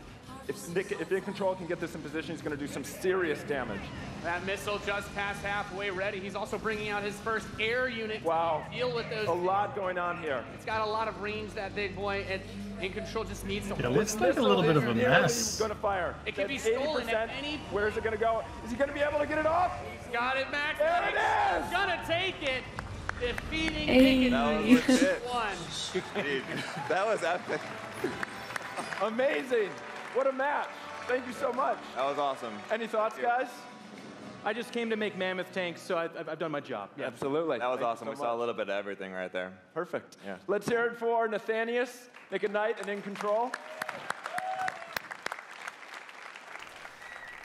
If In Control can get this in position, he's going to do some serious damage. That missile just past halfway ready. He's also bringing out his first air unit Wow. to deal with those. A lot going on here. It's got a lot of range, that big boy, and In Control just needs to Yeah, hold looks it. like a little bit of a mess. He's going to fire. It could be That's stolen 80%. at any. Where is it going to go? Is he going to be able to get it off? He's got it, Max. There it is. He's gonna take it. Defeating Hey. Nick That and was Knight. legit. One. Dude, that was epic. Amazing. What a match. Thank you so much. That was awesome. Any thoughts, guys? I just came to make mammoth tanks, so I've done my job. Yeah. Absolutely. That was Thank you awesome. so We saw much. a little bit of everything right there. Perfect. Yeah. Let's hear it for Nathanius, Nick at Night, and In Control.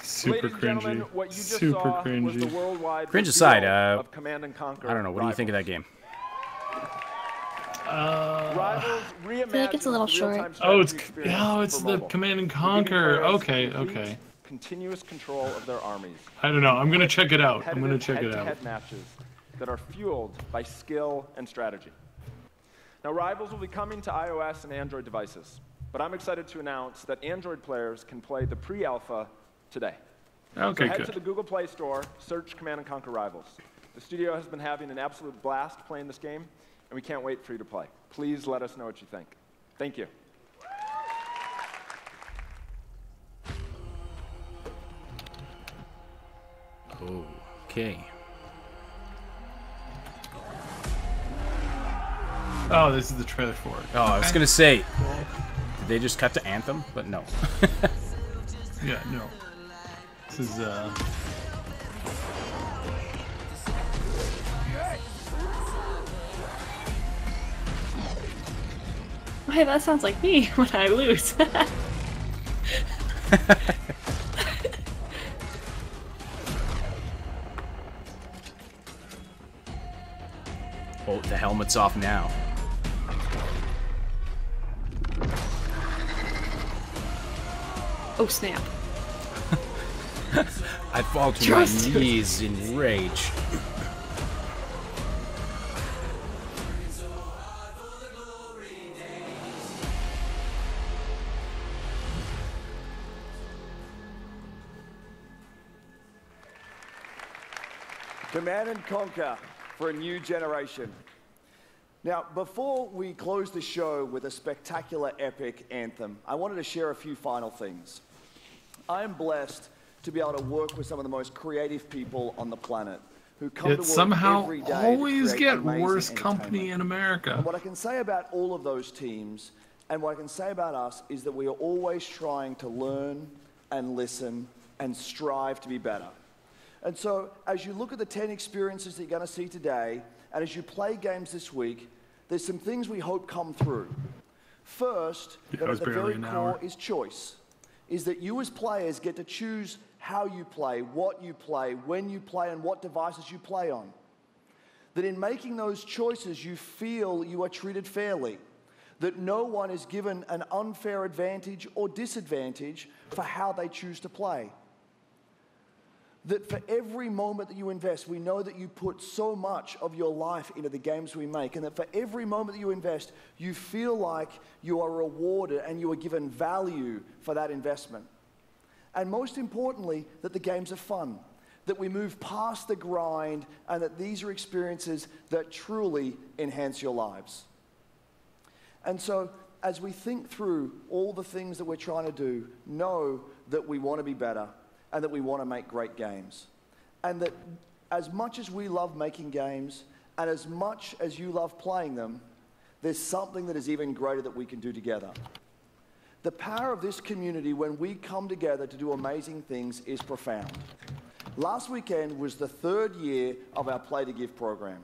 Super Ladies and gentlemen, cringy. what you just Super saw cringy. was the worldwide Cringe reveal aside, of Command and Conquer. I don't know. What do you think of that game? Rivals I feel like it's a little short. Oh, it's the Command and Conquer. Okay, complete, okay. Continuous control of their armies. I don't know. I'm gonna check it out. I'm gonna Competitive check it out. head-to-head matches that are fueled by skill and strategy. Now, Rivals will be coming to iOS and Android devices. but I'm excited to announce that Android players can play the pre-alpha today. Okay, so head good. to the Google Play Store, search Command & Conquer Rivals. The studio has been having an absolute blast playing this game, and we can't wait for you to play. Please let us know what you think. Thank you. Okay. Oh, this is the trailer for it. Oh, I was gonna say, did they just cut to Anthem? But no. Yeah, no. This is Hey, that sounds like me when I lose. Oh, the helmet's off now. Oh, snap. I fall to my knees in rage. Command & Conquer for a new generation. Now, before we close the show with a spectacular epic anthem, I wanted to share a few final things. I am blessed to be able to work with some of the most creative people on the planet who come to work somehow every day always to create get amazing worse company entertainment. in America. And what I can say about all of those teams, and what I can say about us, is that we are always trying to learn and listen and strive to be better. And so, as you look at the 10 experiences that you're going to see today, and as you play games this week, there's some things we hope come through. First, that at the very core is choice. Is that you as players get to choose how you play, what you play, when you play, and what devices you play on. That in making those choices, you feel you are treated fairly. That no one is given an unfair advantage or disadvantage for how they choose to play. That for every moment that you invest, we know that you put so much of your life into the games we make, and that for every moment that you invest, you feel like you are rewarded and you are given value for that investment. And most importantly, that the games are fun, that we move past the grind, and that these are experiences that truly enhance your lives. And so, as we think through all the things that we're trying to do, know that we want to be better, and that we want to make great games. And that as much as we love making games, and as much as you love playing them, there's something that is even greater that we can do together. The power of this community when we come together to do amazing things is profound. Last weekend was the 3rd year of our Play to Give program,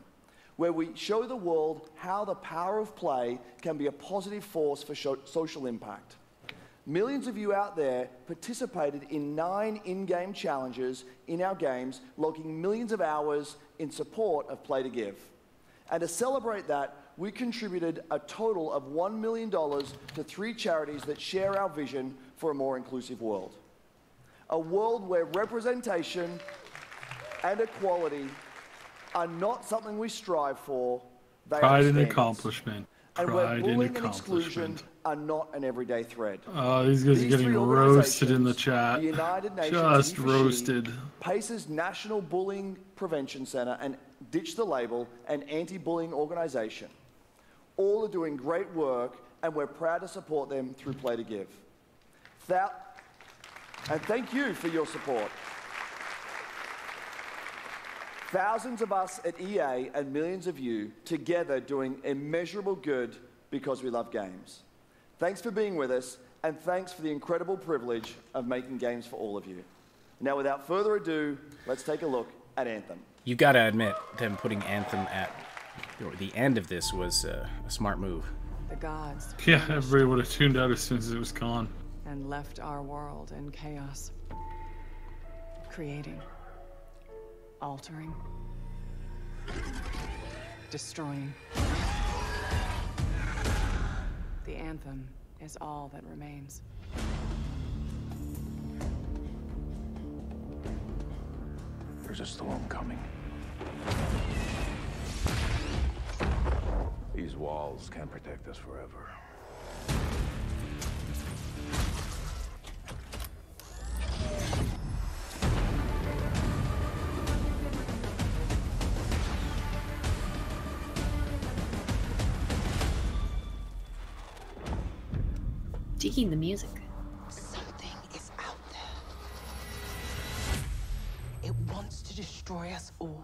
where we show the world how the power of play can be a positive force for social impact. Millions of you out there participated in 9 in-game challenges in our games, logging millions of hours in support of Play to Give. And to celebrate that, we contributed a total of $1 million to 3 charities that share our vision for a more inclusive world. A world where representation and equality are not something we strive for, they Pride are and standards. accomplishment. And where Pride bullying and and exclusion accomplishment. are not an everyday thread. Oh, these guys are getting roasted in the chat. The United Nations Just He4She, roasted. Pace's National Bullying Prevention Center, and Ditch the Label, an anti-bullying organization. All are doing great work, and we're proud to support them through Play to Give. And thank you for your support. Thousands of us at EA and millions of you together doing immeasurable good because we love games. Thanks for being with us, and thanks for the incredible privilege of making games for all of you. Now, without further ado, let's take a look at Anthem. You gotta admit, them putting Anthem at the end of this was a smart move. The gods. Yeah, everybody would have tuned out as soon as it was gone. And left our world in chaos. Creating. Altering. Destroying. The anthem is all that remains. There's a storm coming. These walls can't protect us forever. seeking the music. Something is out there. It wants to destroy us all.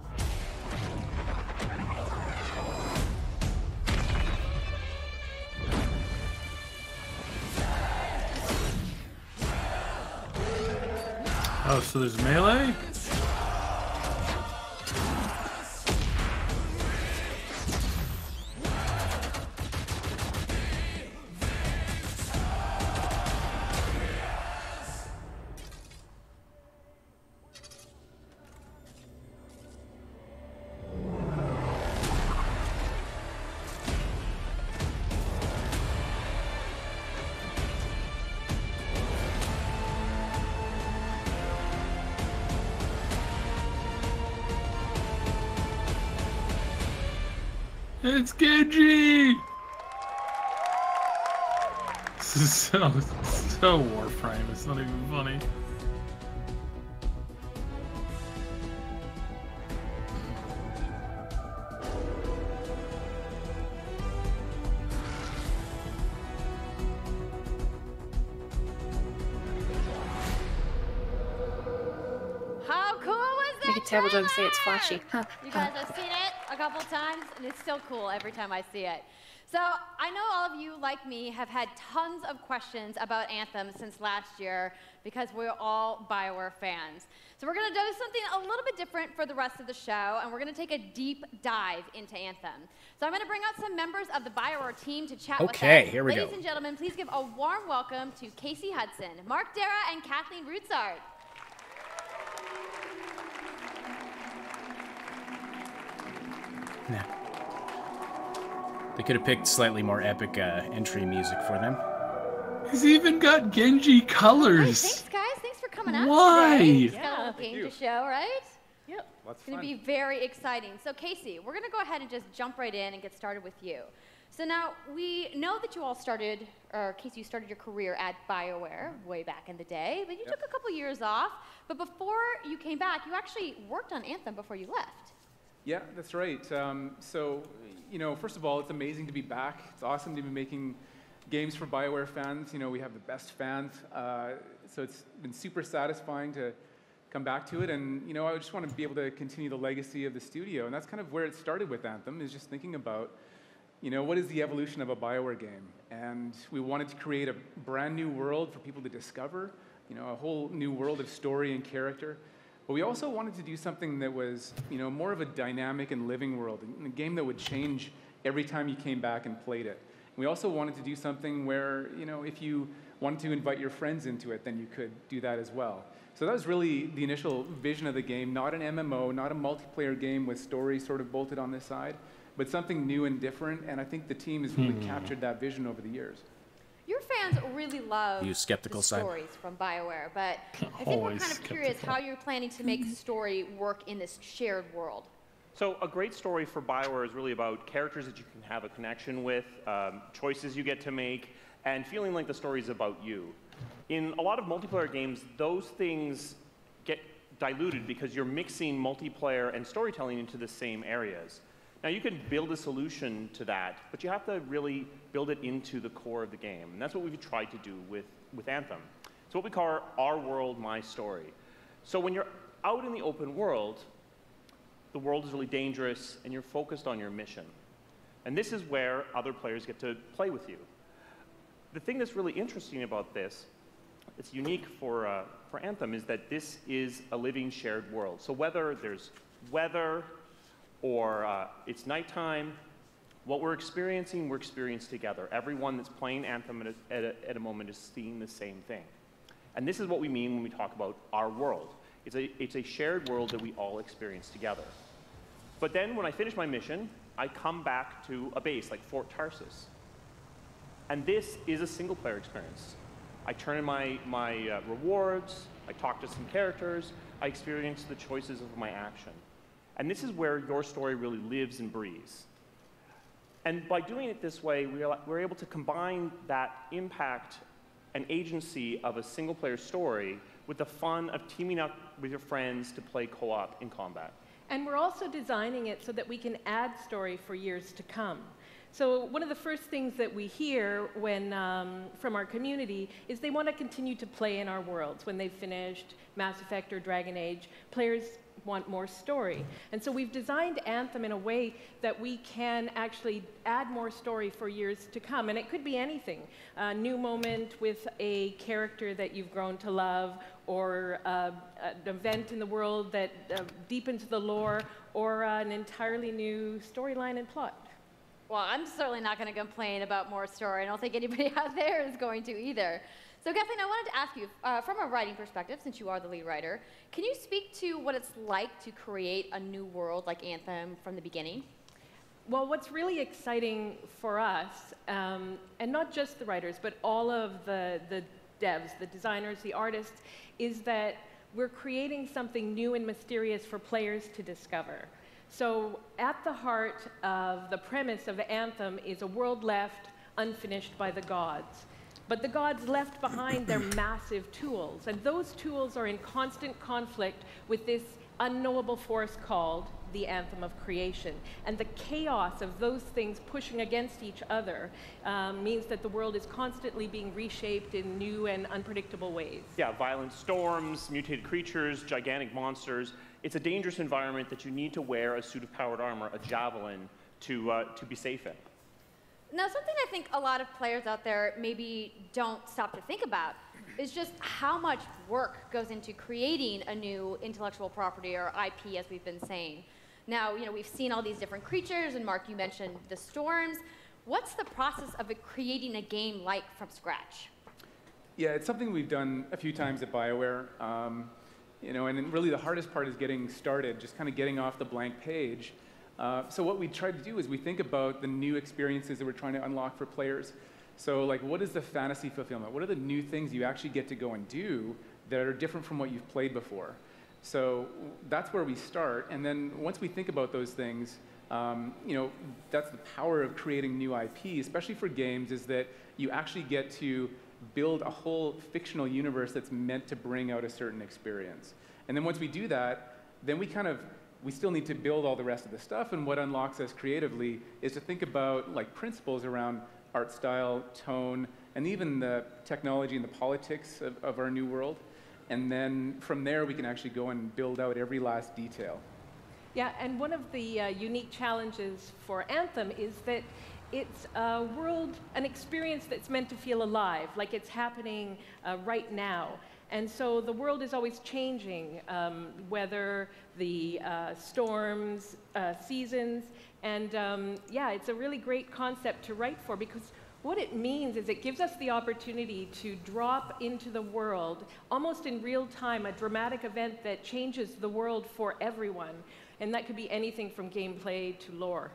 Oh, so there's melee? It's Genji! This is so Warframe, it's not even funny. How cool was that? Make a terrible joke and say it's flashy. Huh. You guys have seen it a couple times, and it's still cool every time I see it. So I know all of you, like me, have had tons of questions about Anthem since last year because we're all BioWare fans. So we're going to do something a little bit different for the rest of the show, and we're going to take a deep dive into Anthem. So I'm going to bring out some members of the BioWare team to chat with us. Okay, here we go. Ladies and gentlemen, please give a warm welcome to Casey Hudson, Mark Dara, and Kathleen Rutzard. Yeah. They could have picked slightly more epic entry music for them. He's even got Genji colors. Hey, thanks, guys. Thanks for coming out Why? today. It's got a Yeah, little thank game you. to show, right? Yep. Lots It's going to be very exciting. So, Casey, we're going to go ahead and just jump right in and get started with you. So now, we know that you all started, or Casey, you started your career at BioWare way back in the day, but you took a couple years off. But before you came back, you actually worked on Anthem before you left. Yeah, that's right. So, you know, first of all, it's amazing to be back. It's awesome to be making games for BioWare fans. You know, we have the best fans. So it's been super satisfying to come back to it. And, you know, I just want to be able to continue the legacy of the studio. And that's kind of where it started with Anthem, is just thinking about, you know, what is the evolution of a BioWare game? And we wanted to create a brand new world for people to discover, you know, a whole new world of story and character. But we also wanted to do something that was, you know, more of a dynamic and living world, a game that would change every time you came back and played it. We also wanted to do something where, you know, if you wanted to invite your friends into it, then you could do that as well. So that was really the initial vision of the game, not an MMO, not a multiplayer game with story sort of bolted on this side, but something new and different, and I think the team has really captured that vision over the years. Your fans really love You skeptical the side? stories from BioWare, but I think we're Always kind of curious how you're planning to make the story work in this shared world. So a great story for BioWare is really about characters that you can have a connection with, choices you get to make, and feeling like the story is about you. In a lot of multiplayer games, those things get diluted because you're mixing multiplayer and storytelling into the same areas. Now, you can build a solution to that, but you have to really build it into the core of the game. And that's what we've tried to do with Anthem. It's what we call our world, my story. So when you're out in the open world, the world is really dangerous, and you're focused on your mission. And this is where other players get to play with you. The thing that's really interesting about this, it's unique for Anthem, is that this is a living shared world. So whether there's weather, or it's nighttime, what we're experiencing together. Everyone that's playing Anthem at a moment is seeing the same thing. And this is what we mean when we talk about our world. It's a shared world that we all experience together. But then when I finish my mission, I come back to a base like Fort Tarsus. And this is a single player experience. I turn in my rewards, I talk to some characters, I experience the choices of my action. And this is where your story really lives and breathes. And by doing it this way, we're able to combine that impact and agency of a single-player story with the fun of teaming up with your friends to play co-op in combat. And we're also designing it so that we can add story for years to come. So one of the first things that we hear when, from our community is they want to continue to play in our worlds. When they've finished Mass Effect or Dragon Age, players want more story. And so we've designed Anthem in a way that we can actually add more story for years to come. And it could be anything. A new moment with a character that you've grown to love, or an event in the world that deepens the lore, or an entirely new storyline and plot. Well, I'm certainly not going to complain about more story. I don't think anybody out there is going to either. So Kathleen, I wanted to ask you, from a writing perspective, since you are the lead writer, can you speak to what it's like to create a new world like Anthem from the beginning? Well, what's really exciting for us, and not just the writers, but all of the devs, the designers, the artists, is that we're creating something new and mysterious for players to discover. So at the heart of the premise of Anthem is a world left unfinished by the gods. But the gods left behind their massive tools, and those tools are in constant conflict with this unknowable force called the Anthem of Creation. And the chaos of those things pushing against each other means that the world is constantly being reshaped in new and unpredictable ways. Yeah, violent storms, mutated creatures, gigantic monsters. It's a dangerous environment that you need to wear a suit of powered armor, a javelin, to be safe in. Now, something I think a lot of players out there maybe don't stop to think about is just how much work goes into creating a new intellectual property, or IP, as we've been saying. Now, we've seen all these different creatures, and Mark, you mentioned the storms. What's the process of creating a game like from scratch? Yeah, it's something we've done a few times at BioWare. And then really the hardest part is getting started, just kind of getting off the blank page. So what we try to do is we think about the new experiences that we're trying to unlock for players. So like, what is the fantasy fulfillment? What are the new things you actually get to go and do that are different from what you've played before? So that's where we start. And then once we think about those things, that's the power of creating new IP, especially for games, is that you actually get to build a whole fictional universe that's meant to bring out a certain experience. And then once we do that, then we still need to build all the rest of the stuff, and what unlocks us creatively is to think about like principles around art style, tone, and even the technology and the politics of our new world. And then from there, we can actually go and build out every last detail. Yeah, and one of the unique challenges for Anthem is that it's a world, an experience that's meant to feel alive, like it's happening right now. And so the world is always changing, whether the storms, seasons, and yeah, it's a really great concept to write for, because what it means is it gives us the opportunity to drop into the world, almost in real time, a dramatic event that changes the world for everyone. And that could be anything from gameplay to lore.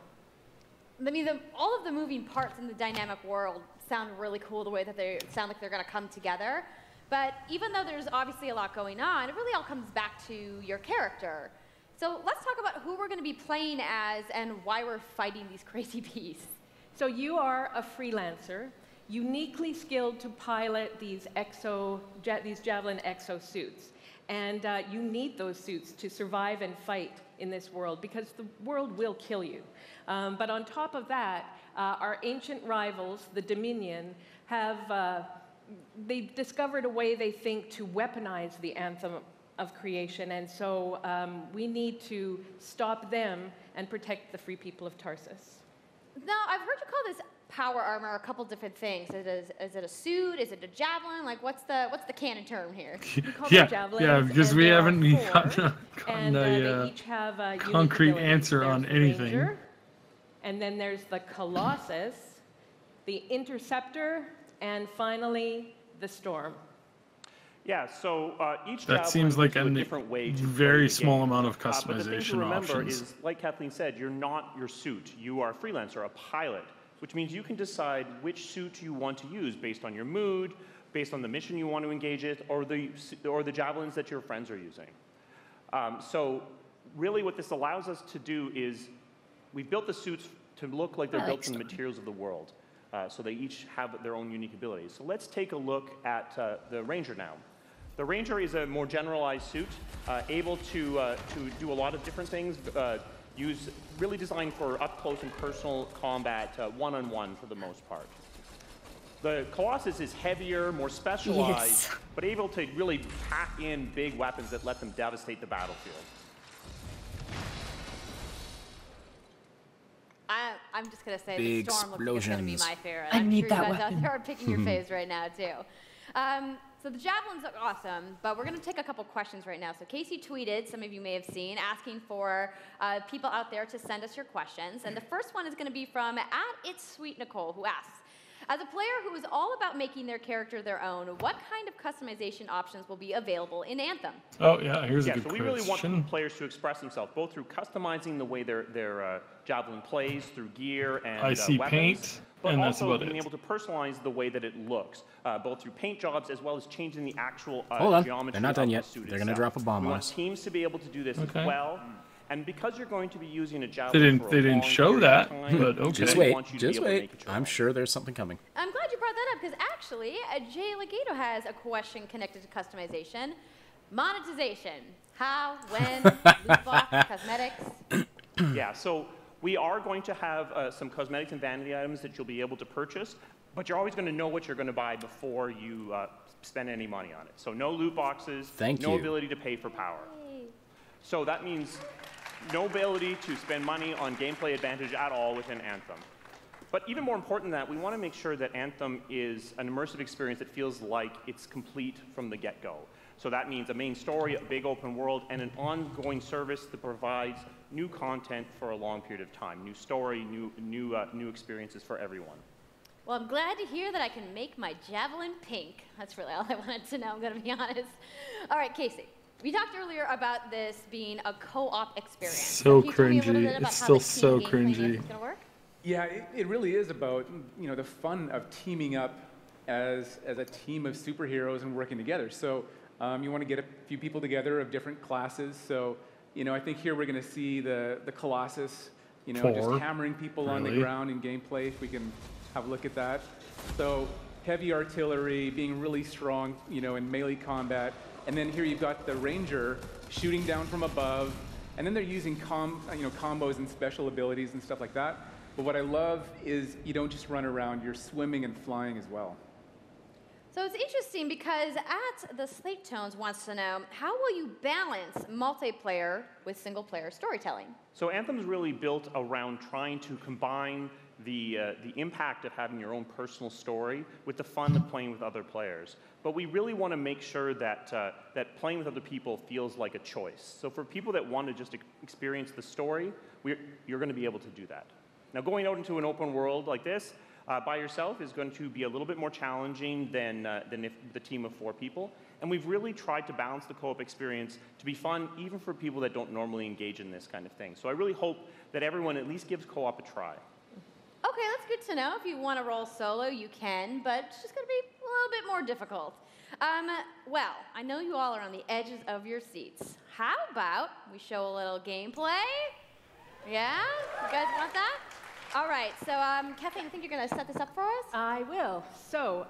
I mean, all of the moving parts in the dynamic world sound really cool, the way that they sound like they're going to come together. But even though there's obviously a lot going on, it really all comes back to your character. So let's talk about who we're going to be playing as and why we're fighting these crazy beasts. So you are a freelancer, uniquely skilled to pilot these Javelin exosuits. And you need those suits to survive and fight in this world, because the world will kill you. But on top of that, our ancient rivals, the Dominion, they've discovered a way, they think, to weaponize the Anthem of Creation. And so we need to stop them and protect the free people of Tarsus. Now, I've heard you call this power armor a couple different things. Is it a suit? Is it a javelin? Like, what's the canon term here? Yeah, because we haven't gotten they each have a concrete answer on anything. Ranger, and then there's the Colossus, the Interceptor, and finally the Storm. Yeah, so each that seems like a different way to very small amount of but the thing to remember options. is, like Kathleen said, you're not your suit. You are a freelancer, a pilot, which means you can decide which suit you want to use based on your mood, based on the mission you want to engage in, or the javelins that your friends are using. So really what this allows us to do is we've built the suits to look like they're built from the materials of the world. So they each have their own unique abilities. So let's take a look at the Ranger now. The Ranger is a more generalized suit, able to do a lot of different things. really designed for up close and personal combat, one-on-one for the most part. The Colossus is heavier, more specialized, but able to really pack in big weapons that let them devastate the battlefield. I'm just going to say Big the Storm looks like it's going to be my favorite. I I'm need sure that you guys weapon. out there are picking your faves right now, too. So the Javelins look awesome, but we're going to take a couple questions right now. So Casey tweeted, some of you may have seen, asking for people out there to send us your questions. And the first one is going to be from @It'sSweetNicole, who asks, as a player who is all about making their character their own, what kind of customization options will be available in Anthem? Oh, yeah, here's a good so we really want players to express themselves, both through customizing the way their Javelin plays, through gear and I see weapons, paint, but and that's also about being it. able to personalize the way that it looks, both through paint jobs as well as changing the actual Hold on, geometry they're not done of yet. the suit They're going to itself. drop a bomb We on want us. teams to be able to do this Okay. as well. And because you're going to be using a They Javelin for a didn't long show period that, of time, but okay. Just we wait, want you to be just able to wait. make it your I'm sure there's something coming. I'm glad you brought that up, because actually, Jay Legato has a question connected to customization. Monetization. How, when, loot box, cosmetics. Yeah, so we are going to have some cosmetics and vanity items that you'll be able to purchase, but you're always going to know what you're going to buy before you spend any money on it. So no loot boxes, no ability to pay for power. So that means no ability to spend money on gameplay advantage at all within Anthem. But even more important than that, we want to make sure that Anthem is an immersive experience that feels like it's complete from the get-go. So that means a main story, a big open world, and an ongoing service that provides new content for a long period of time. New story, new experiences for everyone. Well, I'm glad to hear that I can make my Javelin pink. That's really all I wanted to know, I'm going to be honest. All right, Casey. We talked earlier about this being a co-op experience. So Can you tell me a little cringy. bit about It's how still the so team gameplay cringy. is going to work? Yeah, it really is about, you know, the fun of teaming up as a team of superheroes and working together. So you want to get a few people together of different classes. So, you know, I think here we're going to see the Colossus, you know, just hammering people on the ground in gameplay, if we can have a look at that. So heavy artillery, being really strong, you know, in melee combat. And then here you've got the Ranger shooting down from above. And then they're using combos and special abilities and stuff like that. But what I love is you don't just run around, you're swimming and flying as well. So it's interesting because the Slate Tones wants to know, how will you balance multiplayer with single-player storytelling? So Anthem's really built around trying to combine the impact of having your own personal story with the fun of playing with other players. But we really want to make sure that, that playing with other people feels like a choice. So for people that want to just experience the story, you're going to be able to do that. Now, going out into an open world like this by yourself is going to be a little bit more challenging than if the team of 4 people. And we've really tried to balance the co-op experience to be fun, even for people that don't normally engage in this kind of thing. So I really hope that everyone at least gives co-op a try. Okay, that's good to know. If you want to roll solo, you can, but it's just going to be a little bit more difficult. Well, I know you all are on the edges of your seats. How about we show a little gameplay? Yeah? You guys want that? All right, so Kathleen, I think you're going to set this up for us? I will. So,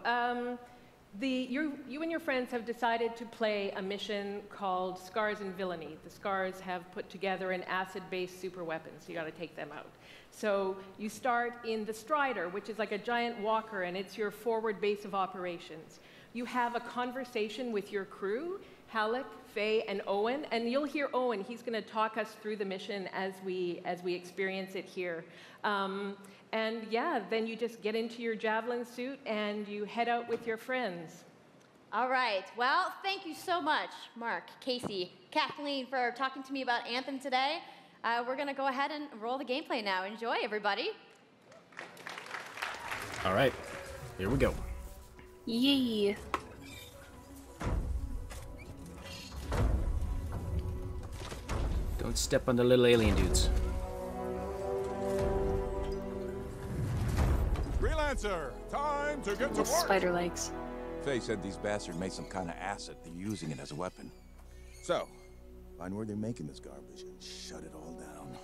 you and your friends have decided to play a mission called Scars and Villainy. The Scars have put together an acid-based super weapon, so you got to take them out. So you start in the Strider, which is like a giant walker, and it's your forward base of operations. You have a conversation with your crew, Halleck, Faye, and Owen, and you'll hear Owen. He's going to talk us through the mission as we experience it here. And yeah, then you just get into your Javelin suit and you head out with your friends. All right. Well, thank you so much, Mark, Casey, Kathleen, for talking to me about Anthem today. We're going to go ahead and roll the gameplay now. Enjoy, everybody. All right. Here we go. Yee. Don't step on the little alien dudes. Freelancer, time to get to work. Spider legs. Faye said these bastards made some kind of acid. They're using it as a weapon. So, find where they're making this garbage and shut it all down.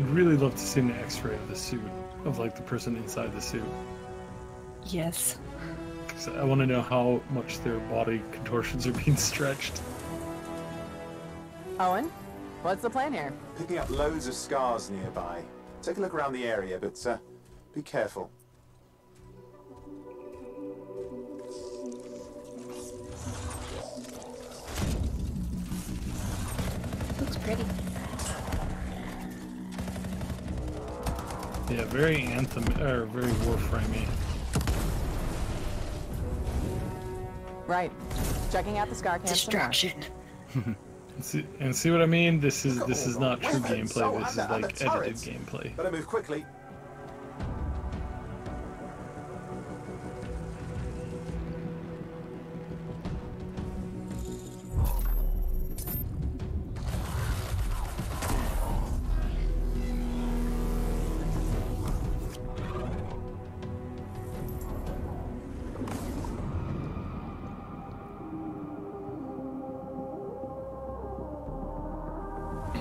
I'd really love to see an X-ray of the suit, of like the person inside the suit. Yes. Because I want to know how much their body contortions are being stretched. Owen, what's the plan here? Picking up loads of scars nearby. Take a look around the area, but be careful. Looks pretty. Yeah, very Anthem, or very Warframey. Right. Checking out the scar cam. Distraction. And see what I mean? This is not true gameplay. This is like edited gameplay. Better move quickly.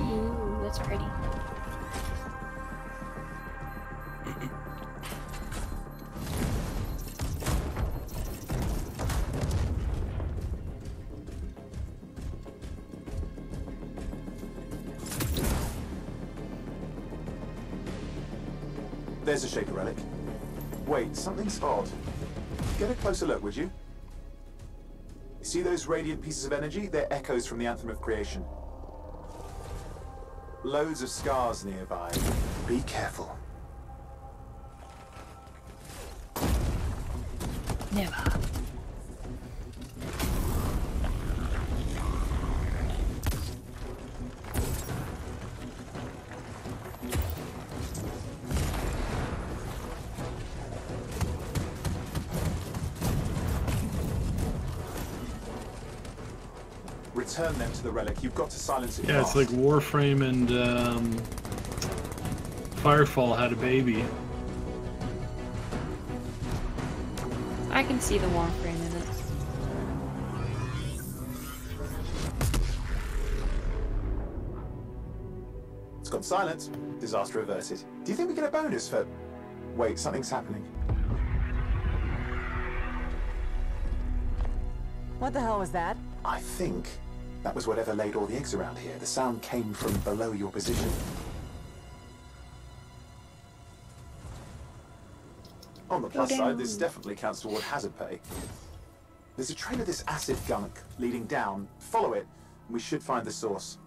Ooh, that's pretty. There's a shaker relic. Wait, something's odd. Get a closer look, would you? See those radiant pieces of energy? They're echoes from the Anthem of Creation. Loads of scars nearby. Be careful. Never. Return them to the relic. You've got to silence it. Yeah, fast. it's like Warframe and Firefall had a baby. I can see the Warframe in it. It's gone silent. Disaster averted. Do you think we get a bonus for... Wait, something's happening. What the hell was that? I think that was whatever laid all the eggs around here. The sound came from below your position. On the plus side, this definitely counts toward hazard pay. There's a trail of this acid gunk leading down. Follow it, and we should find the source.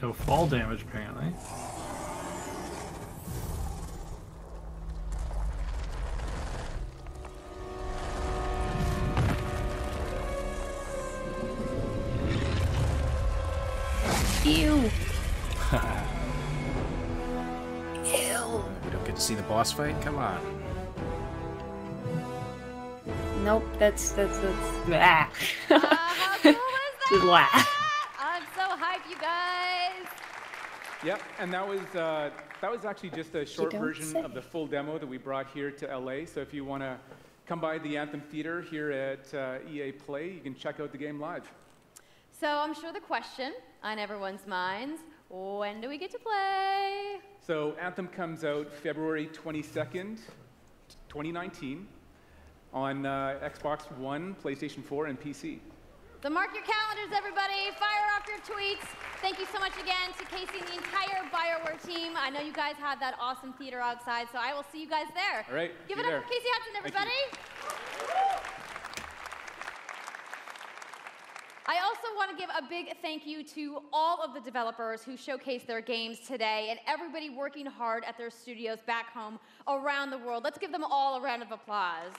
No fall damage, apparently. Ew. Ew. We don't get to see the boss fight? Come on. Nope, that's blah. How cool was Blah. I'm so hyped, you guys. Yep, and that was actually just a short don't version say. of the full demo that we brought here to LA. So if you want to come by the Anthem Theater here at EA Play, you can check out the game live. So I'm sure the question on everyone's minds, when do we get to play? So Anthem comes out February 22nd, 2019 on Xbox One, PlayStation 4, and PC. So mark your calendars, everybody. Fire off your tweets. Thank you so much again to Casey and the entire BioWare team. I know you guys have that awesome theater outside, so I will see you guys there. All right. Give see it you up there. for Casey Hudson, everybody. I also want to give a big thank you to all of the developers who showcased their games today and everybody working hard at their studios back home around the world. Let's give them all a round of applause.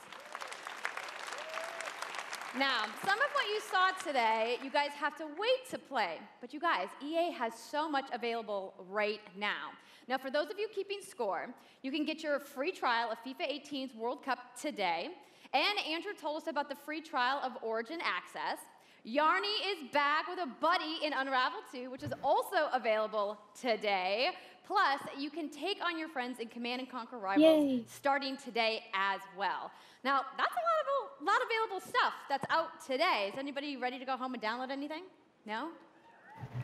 Now, some of what you saw today, you guys have to wait to play. But you guys, EA has so much available right now. Now, for those of you keeping score, you can get your free trial of FIFA 18's World Cup today. And Andrew told us about the free trial of Origin Access. Yarny is back with a buddy in Unravel 2, which is also available today. Plus, you can take on your friends in Command & Conquer Rivals starting today as well. Now, that's a lot of available stuff that's out today. Is anybody ready to go home and download anything? No?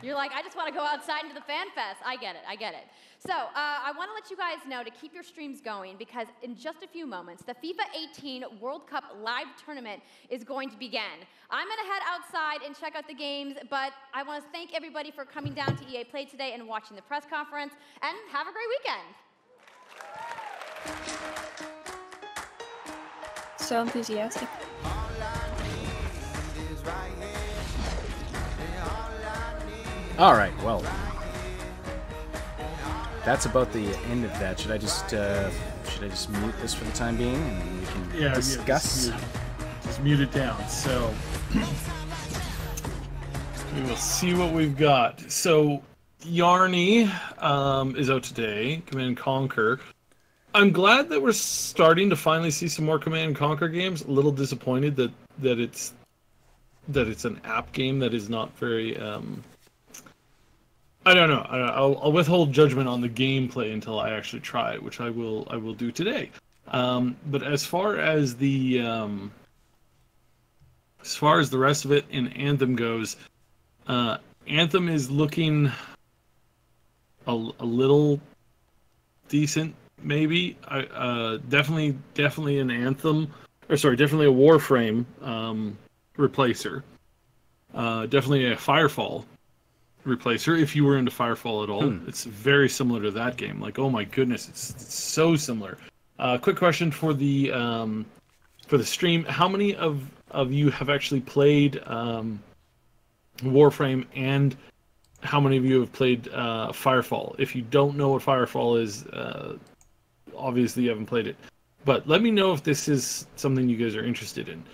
You're like, I just want to go outside into the fan fest. I get it. So I want to let you guys know to keep your streams going because in just a few moments, the FIFA 18 World Cup live tournament is going to begin. I'm going to head outside and check out the games, but I want to thank everybody for coming down to EA Play today and watching the press conference, and have a great weekend. So enthusiastic. All right, well, that's about the end of that. Should I just mute this for the time being and we can discuss? Just mute it down. So we will see what we've got. So Yarny is out today. Command & Conquer. I'm glad that we're starting to finally see some more Command & Conquer games. A little disappointed that it's an app game that is not very. I don't know. I'll withhold judgment on the gameplay until I actually try it, which I will do today. But as far as the rest of it in Anthem goes, Anthem is looking a little decent, maybe. Definitely an Anthem, definitely a Warframe replacer. Definitely a Firefall replacer if you were into Firefall at all. It's very similar to that game. Like, oh my goodness, it's so similar. Quick question for the stream: how many of you have actually played Warframe, and how many of you have played Firefall? If you don't know what Firefall is, obviously you haven't played it. But let me know if this is something you guys are interested in.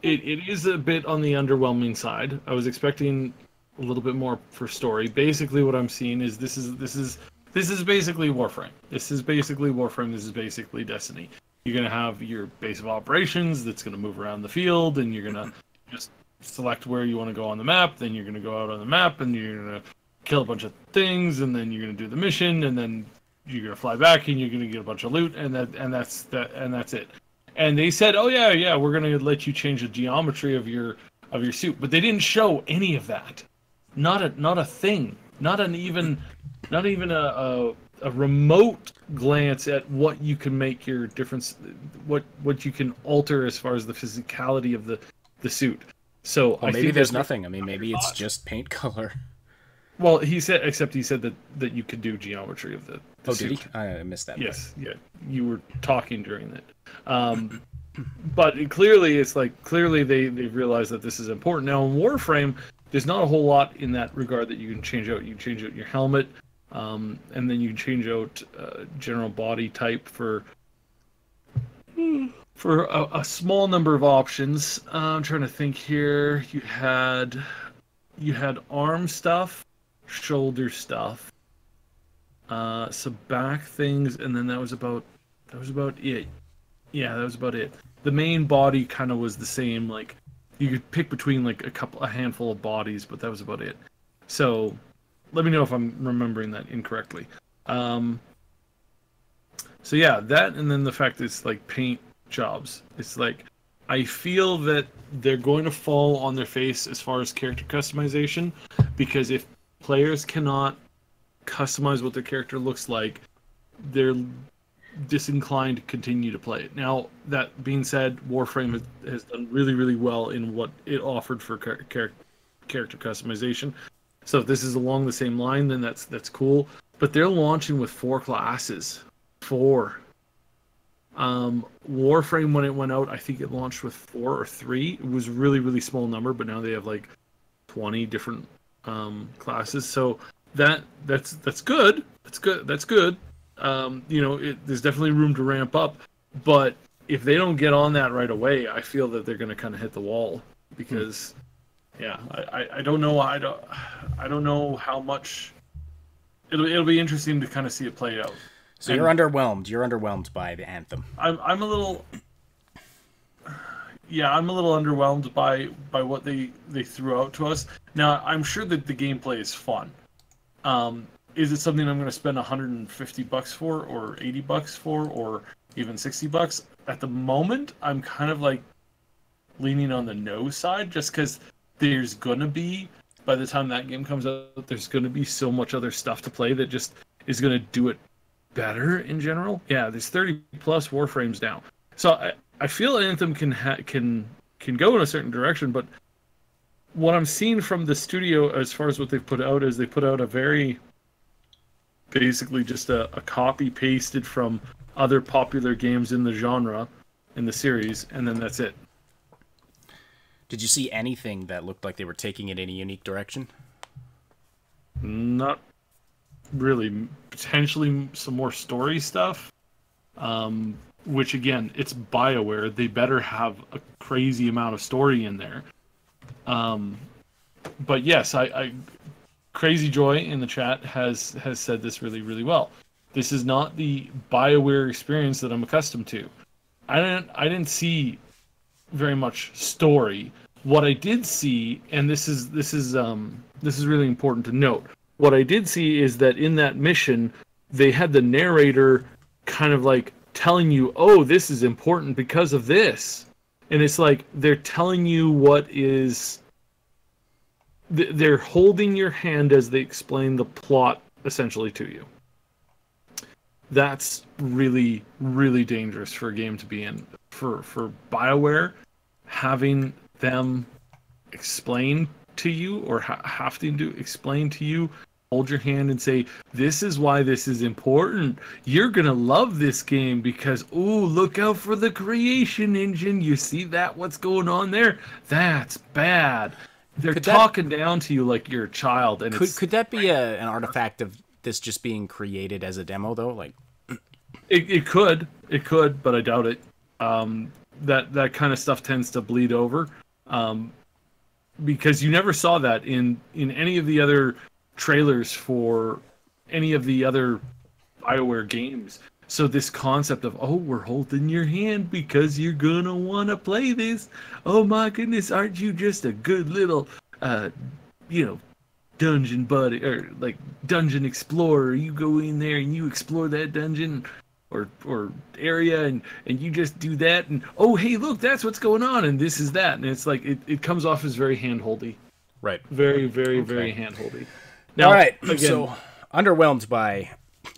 It is a bit on the underwhelming side. I was expecting a little bit more for story. Basically, what I'm seeing is this is basically Warframe. This is basically Warframe. This is basically Destiny. You're gonna have your base of operations that's gonna move around the field, and you're gonna just select where you want to go on the map. Then you're gonna go out on the map, and you're gonna kill a bunch of things, and then you're gonna do the mission, and then you're gonna fly back, and you're gonna get a bunch of loot, and that's it. And they said, "Oh yeah, we're gonna let you change the geometry of your suit," but they didn't show any of that. Not a thing. Not even a remote glance at what you can make your difference, what you can alter as far as the physicality of the suit. So well, maybe there's nothing. I mean, maybe it's just paint color. Well, he said that you could do geometry of the suit. Did he? I missed that. Yes, yeah. You were talking during that. But clearly they've realized that this is important. Now in Warframe, there's not a whole lot in that regard that you can change out. You can change out your helmet, and then you can change out general body type for a small number of options. I'm trying to think here. You had arm stuff, shoulder stuff, some back things, and then that was about it. Yeah, that was about it. The main body kind of was the same. Like, you could pick between like a handful of bodies, but that was about it. So, let me know if I'm remembering that incorrectly. So yeah, that, and then the fact that it's like paint jobs. It's like, I feel that they're going to fall on their face as far as character customization, because if players cannot customize what their character looks like, they're disinclined to continue to play it. Now, that being said, Warframe has done really, really well in what it offered for character customization. So if this is along the same line, then that's cool. But they're launching with 4 classes. 4. Warframe, when it went out, I think it launched with 4 or 3. It was a really, really small number, but now they have like 20 different classes. So that's good. That's good. There's definitely room to ramp up, but if they don't get on that right away, I feel that they're going to kind of hit the wall, because I don't know. I don't know how much it'll be interesting to kind of see it play out. So you're underwhelmed. You're underwhelmed by the Anthem. I'm a little. I'm a little underwhelmed by what they threw out to us. Now, I'm sure that the gameplay is fun. Is it something I'm going to spend $150 for, or $80 for, or even $60? At the moment, I'm kind of like leaning on the no side, just because there's going to be, by the time that game comes out, there's going to be so much other stuff to play that just is going to do it better in general. Yeah, there's 30 plus Warframes now. So I feel Anthem can go in a certain direction, but what I'm seeing from the studio as far as what they've put out is they put out a very, basically just a copy pasted from other popular games in the genre, in the series, and then that's it. Did you see anything that looked like they were taking it in a unique direction? Not really. Potentially some more story stuff, which again, it's BioWare. They better have a crazy amount of story in there. But yes, I Crazy Joy in the chat has said this really, really well. This is not the BioWare experience that I'm accustomed to. I didn't see very much story. What I did see, and this is really important to note. What I did see is that in that mission, they had the narrator kind of like telling you, "Oh, this is important because of this," and it's like they're telling you what is. They're holding your hand as they explain the plot essentially to you. That's really, really dangerous for a game to be in. For BioWare, having them explain to you, or having to explain to you, hold your hand and say, "This is why this is important. You're gonna love this game because, ooh, look out for the creation engine. You see that? What's going on there? That's bad." They're talking down to you like you're a child, and could that be an artifact of this just being created as a demo, though? Like, it could, but I doubt it. That kind of stuff tends to bleed over, because you never saw that in any of the other trailers for any of the other BioWare games. So this concept of, oh, we're holding your hand because you're gonna want to play this. Oh my goodness, aren't you just a good little, dungeon buddy, or like dungeon explorer? You go in there and you explore that dungeon or area, and you just do that, and oh hey, look, that's what's going on, and this is that, and it's like it comes off as very handholdy. Right. Very, very, very handholdy. Now, all right. Again, so underwhelmed by.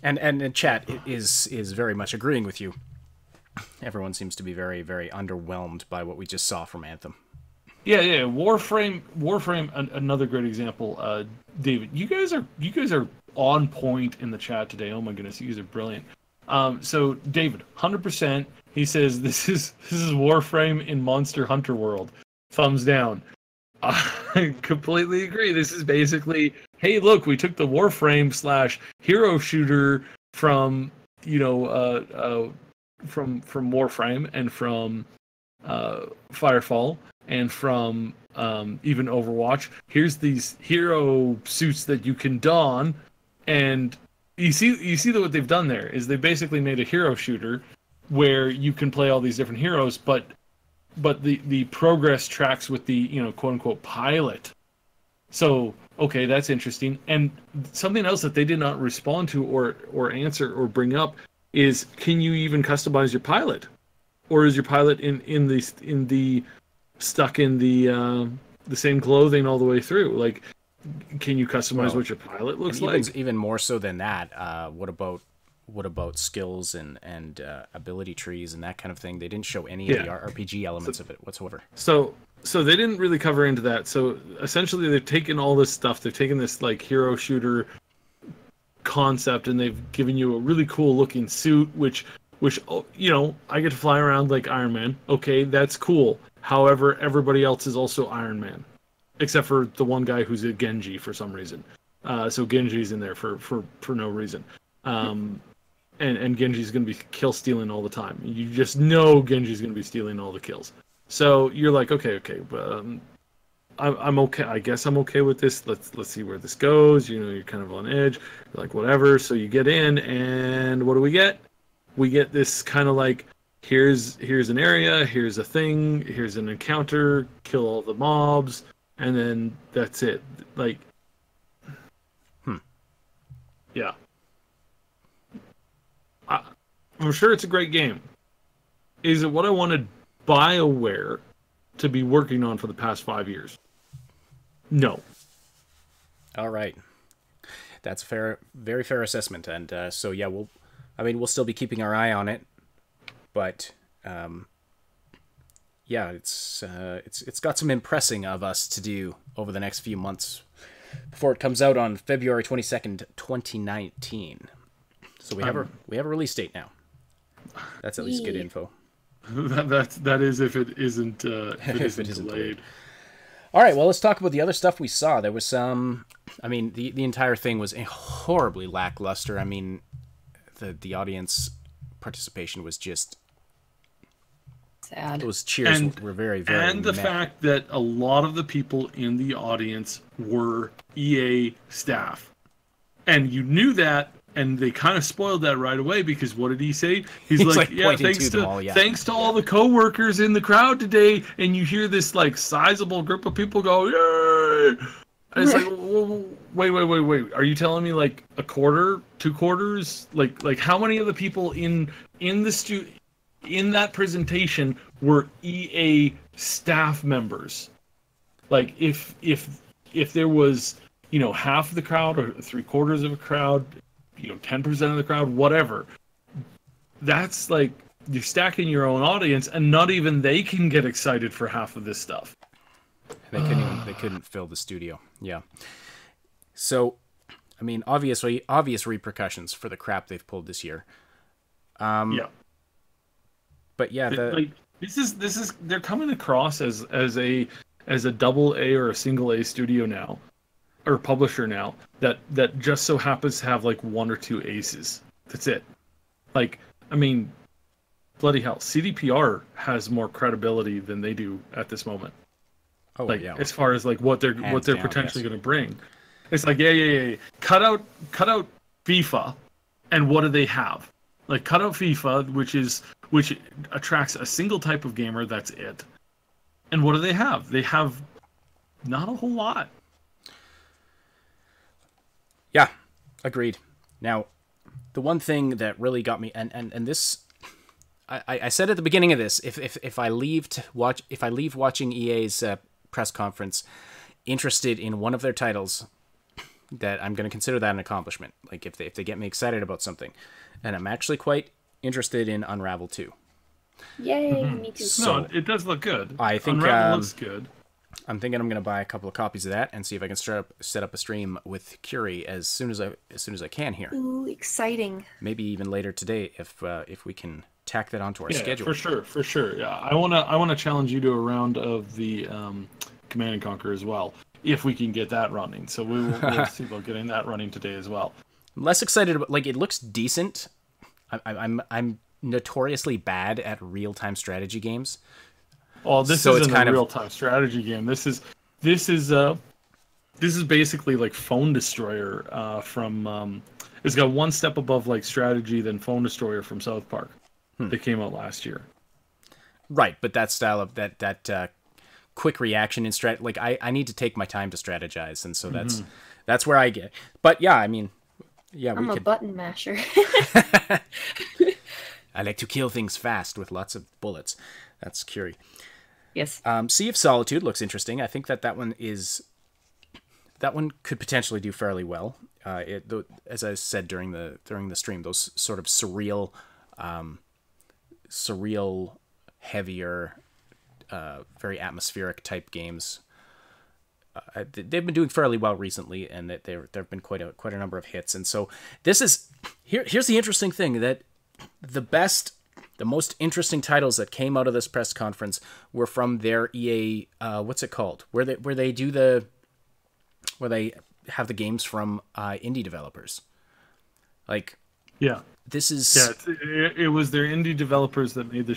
And chat is very much agreeing with you. Everyone seems to be very, very underwhelmed by what we just saw from Anthem. Yeah. Warframe, another great example. David, you guys are on point in the chat today. Oh my goodness, you guys are brilliant. So David, 100%. He says this is Warframe in Monster Hunter world. Thumbs down. I completely agree. This is basically, hey, look, we took the Warframe / hero shooter from from Warframe and from Firefall and from even Overwatch. Here's these hero suits that you can don, and you see that what they've done there is they basically made a hero shooter where you can play all these different heroes, but the progress tracks with the quote unquote pilot. So okay, that's interesting. And something else that they did not respond to or answer or bring up is, can you even customize your pilot, or is your pilot in the stuck in the same clothing all the way through? Like, can you customize what your pilot looks like? Even more so than that, what about skills and ability trees and that kind of thing? They didn't show any of the RPG elements of it whatsoever. So they didn't really cover into that. So essentially, they've taken all this stuff. They've taken this like hero shooter concept, and they've given you a really cool looking suit, which I get to fly around like Iron Man. Okay, that's cool. However, everybody else is also Iron Man, except for the one guy who's a Genji for some reason. So Genji's in there for no reason. And Genji's going to be kill stealing all the time. You just know Genji's going to be stealing all the kills. So you're like, okay, but I'm okay. I guess I'm okay with this. Let's see where this goes. You're kind of on edge. You're like, whatever. So you get in, and what do we get? We get this kind of like here's an area, here's a thing, here's an encounter, kill all the mobs, and then that's it. Like, yeah. I'm sure it's a great game. Is it what I wanted BioWare to be working on for the past 5 years? No. All right. That's fair, very fair assessment. And so, yeah, we'll still be keeping our eye on it. But, yeah, it's got some impressing of us to do over the next few months before it comes out on February 22nd, 2019. So we have a release date now. That's at least good info. that is if it isn't delayed. All right, well, let's talk about the other stuff we saw. There was some... I mean, the entire thing was horribly lackluster. I mean, the audience participation was just... sad. Those cheers were very, very And the fact that a lot of the people in the audience were EA staff. And you knew that, and they kind of spoiled that right away, because what did he say? He's like, yeah, thanks to all the co-workers in the crowd today, and you hear this like sizable group of people go, yay! And it's like, wait, are you telling me like a quarter, 2 quarters? Like how many of the people in that presentation were EA staff members? Like if there was, half of the crowd or 3/4 of a crowd, 10% of the crowd, whatever. That's like you're stacking your own audience, and not even they can get excited for half of this stuff. They couldn't fill the studio. Yeah. So, I mean, obvious repercussions for the crap they've pulled this year. Yeah. But yeah, this is they're coming across as a double A or a single A studio now, or publisher now, that just so happens to have like 1 or 2 aces. That's it. Like, I mean, bloody hell, CDPR has more credibility than they do at this moment. Oh, like, yeah. as far as like what they're Hands potentially down, going to bring. It's like, yeah. Cut out FIFA, and what do they have? Like, cut out FIFA, which attracts a single type of gamer. That's it. And what do they have? They have not a whole lot. Yeah, agreed. Now, the one thing that really got me, and this, I said at the beginning of this, if I leave watching EA's press conference interested in one of their titles, that I'm going to consider that an accomplishment. Like if they get me excited about something, and I'm actually quite interested in Unravel 2. Yay, me too. So it does look good. I think Unravel looks good. I'm thinking I'm going to buy a couple of copies of that and see if I can set up a stream with Curie as soon as I can here. Ooh, exciting. Maybe even later today if we can tack that onto our schedule. For sure. Yeah, I wanna challenge you to a round of the Command and Conquer as well, if we can get that running. So we'll see about getting that running today as well. I'm less excited about, like, it looks decent. I'm notoriously bad at real-time strategy games. Oh, this isn't a real-time strategy game. This is basically like Phone Destroyer from. It's got one step above like strategy than Phone Destroyer from South Park. That came out last year. Right, but that style of that quick reaction in strat, like I need to take my time to strategize, and so that's where I get. But yeah, I mean, yeah, I'm a button masher. I like to kill things fast with lots of bullets. That's Curie. Yes. Sea of Solitude looks interesting. I think that one could potentially do fairly well. As I said during the stream, those sort of surreal, heavier, very atmospheric type games. They've been doing fairly well recently, and that there have been quite a number of hits. And so here's the interesting thing, that the most interesting titles that came out of this press conference were from their EA, what's it called? Where they have the games from indie developers. Like, yeah, this is it was their indie developers that made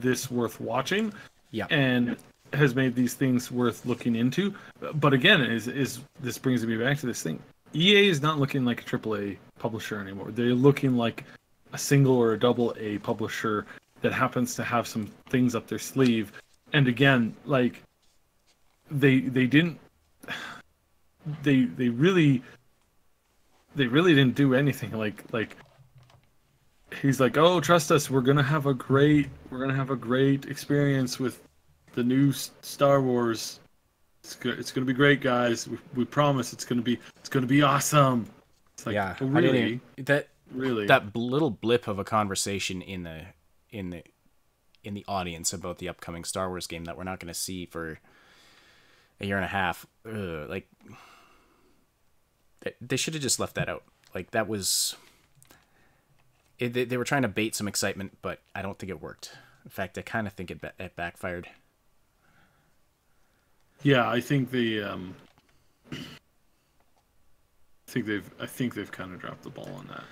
this worth watching. Yeah, and has made these things worth looking into. But again, is this brings me back to this thing. EA is not looking like a AAA publisher anymore. They're looking like a single or a double A publisher that happens to have some things up their sleeve. And again, like they really didn't do anything. Like he's like, oh, trust us, we're gonna have a great experience with the new Star Wars. It's gonna be great, guys. We promise it's gonna be awesome. It's like, Yeah, oh, really? That little blip of a conversation in the audience about the upcoming Star Wars game that we're not going to see for a year and a half. Like, they should have just left that out. Like, that was... They were trying to bait some excitement, but I don't think it worked. In fact, I kind of think it backfired. Yeah, I think they've kind of dropped the ball on that.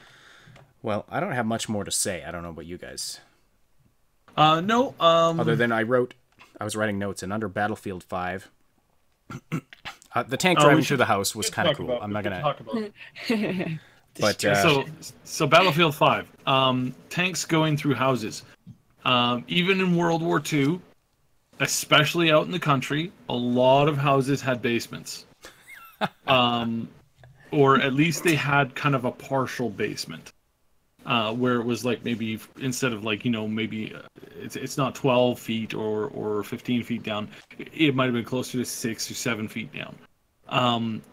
Well, I don't have much more to say. I don't know about you guys. No. Other than I was writing notes, and under Battlefield 5, the tank driving through the house was kind of cool. I'm not gonna talk about it. But so Battlefield 5, tanks going through houses. Even in World War II, especially out in the country, a lot of houses had basements. Or at least they had kind of a partial basement. Where it was like maybe instead of like, maybe it's not 12 feet or 15 feet down, it might have been closer to 6 or 7 feet down.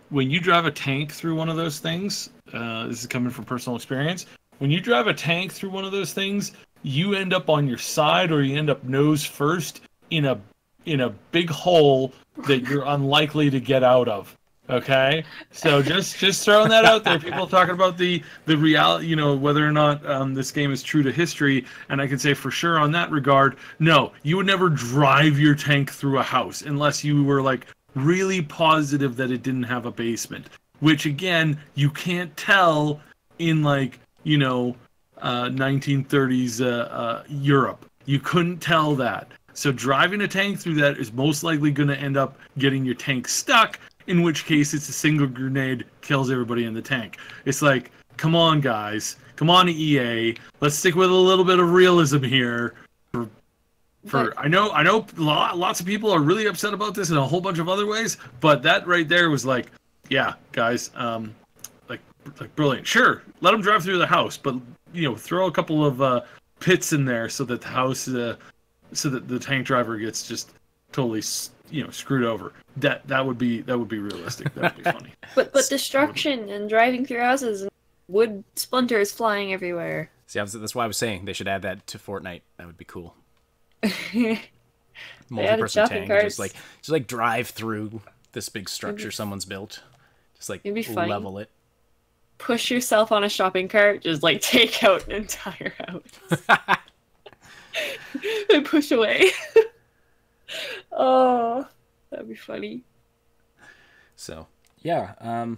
When you drive a tank through one of those things, this is coming from personal experience, when you drive a tank through one of those things, you end up on your side or you end up nose first in a big hole that you're unlikely to get out of. Okay, so just throwing that out there. People talking about the reality, whether or not this game is true to history, and I can say for sure on that regard, no, you would never drive your tank through a house unless you were like really positive that it didn't have a basement. Which again, you can't tell in 1930s Europe. You couldn't tell that. So driving a tank through that is most likely going to end up getting your tank stuck. In which case, it's a single grenade, kills everybody in the tank. It's like, come on, guys. Come on, EA. Let's stick with a little bit of realism here. I know lots of people are really upset about this in a whole bunch of other ways, but that right there was like, yeah, guys, like brilliant. Sure, let them drive through the house, but, throw a couple of pits in there so that the house, so that the tank driver gets just totally screwed over. That would be realistic. That would be funny. But destruction and driving through houses and wood splinters flying everywhere. See, that's why I was saying they should add that to Fortnite. That would be cool. Multi-person tank, just like drive through this big structure someone's built. Just like level it. Push yourself on a shopping cart, just like take out an entire house. And push away. Oh, that'd be funny. So, yeah, I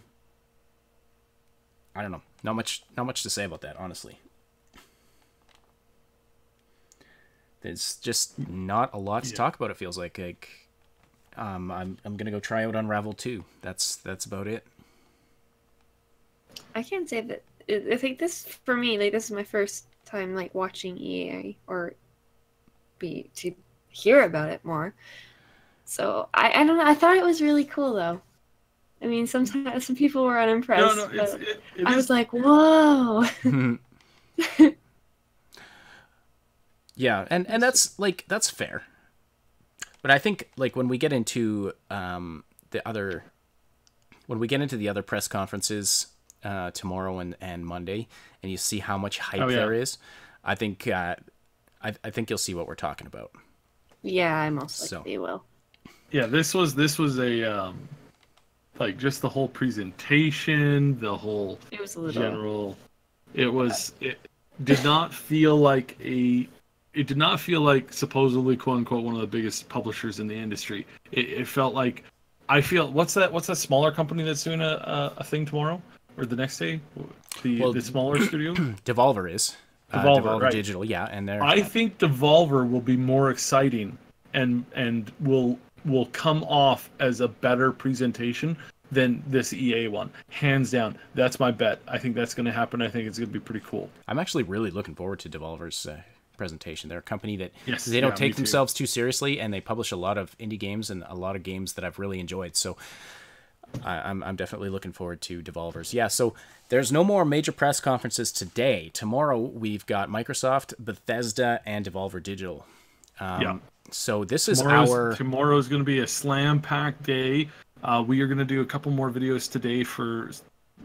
don't know. Not much to say about that, honestly. There's just not a lot to talk about, it feels like. I'm gonna go try out Unravel 2. That's about it. I can't say that. I think this, for me, this is my first time watching EA or to hear about it more. So I don't know. I thought it was really cool though. I mean, sometimes some people were unimpressed. I was like, whoa. Yeah, and that's fair. But I think when we get into the other press conferences tomorrow and Monday, and you see how much hype there is, I think you'll see what we're talking about. Yeah, I most likely will. Yeah, this was a just the whole presentation, the whole it was a little general. It did not feel like supposedly quote unquote one of the biggest publishers in the industry. It felt like what's that smaller company that's doing a thing tomorrow or the next day? The smaller studio? Devolver is. Devolver, right. Digital, yeah, and I think Devolver will be more exciting and will come off as a better presentation than this EA one, hands down. That's my bet. I think that's going to happen. I think it's going to be pretty cool. I'm actually really looking forward to Devolver's presentation. They're a company that Yes, they don't yeah, take me too. themselves too seriously, and they publish a lot of indie games and a lot of games that I've really enjoyed. So I'm definitely looking forward to Devolver's. Yeah, so there's no more major press conferences today. Tomorrow we've got Microsoft, Bethesda, and Devolver Digital. Yeah. So this is Tomorrow's going to be a slam-packed day. We are going to do a couple more videos today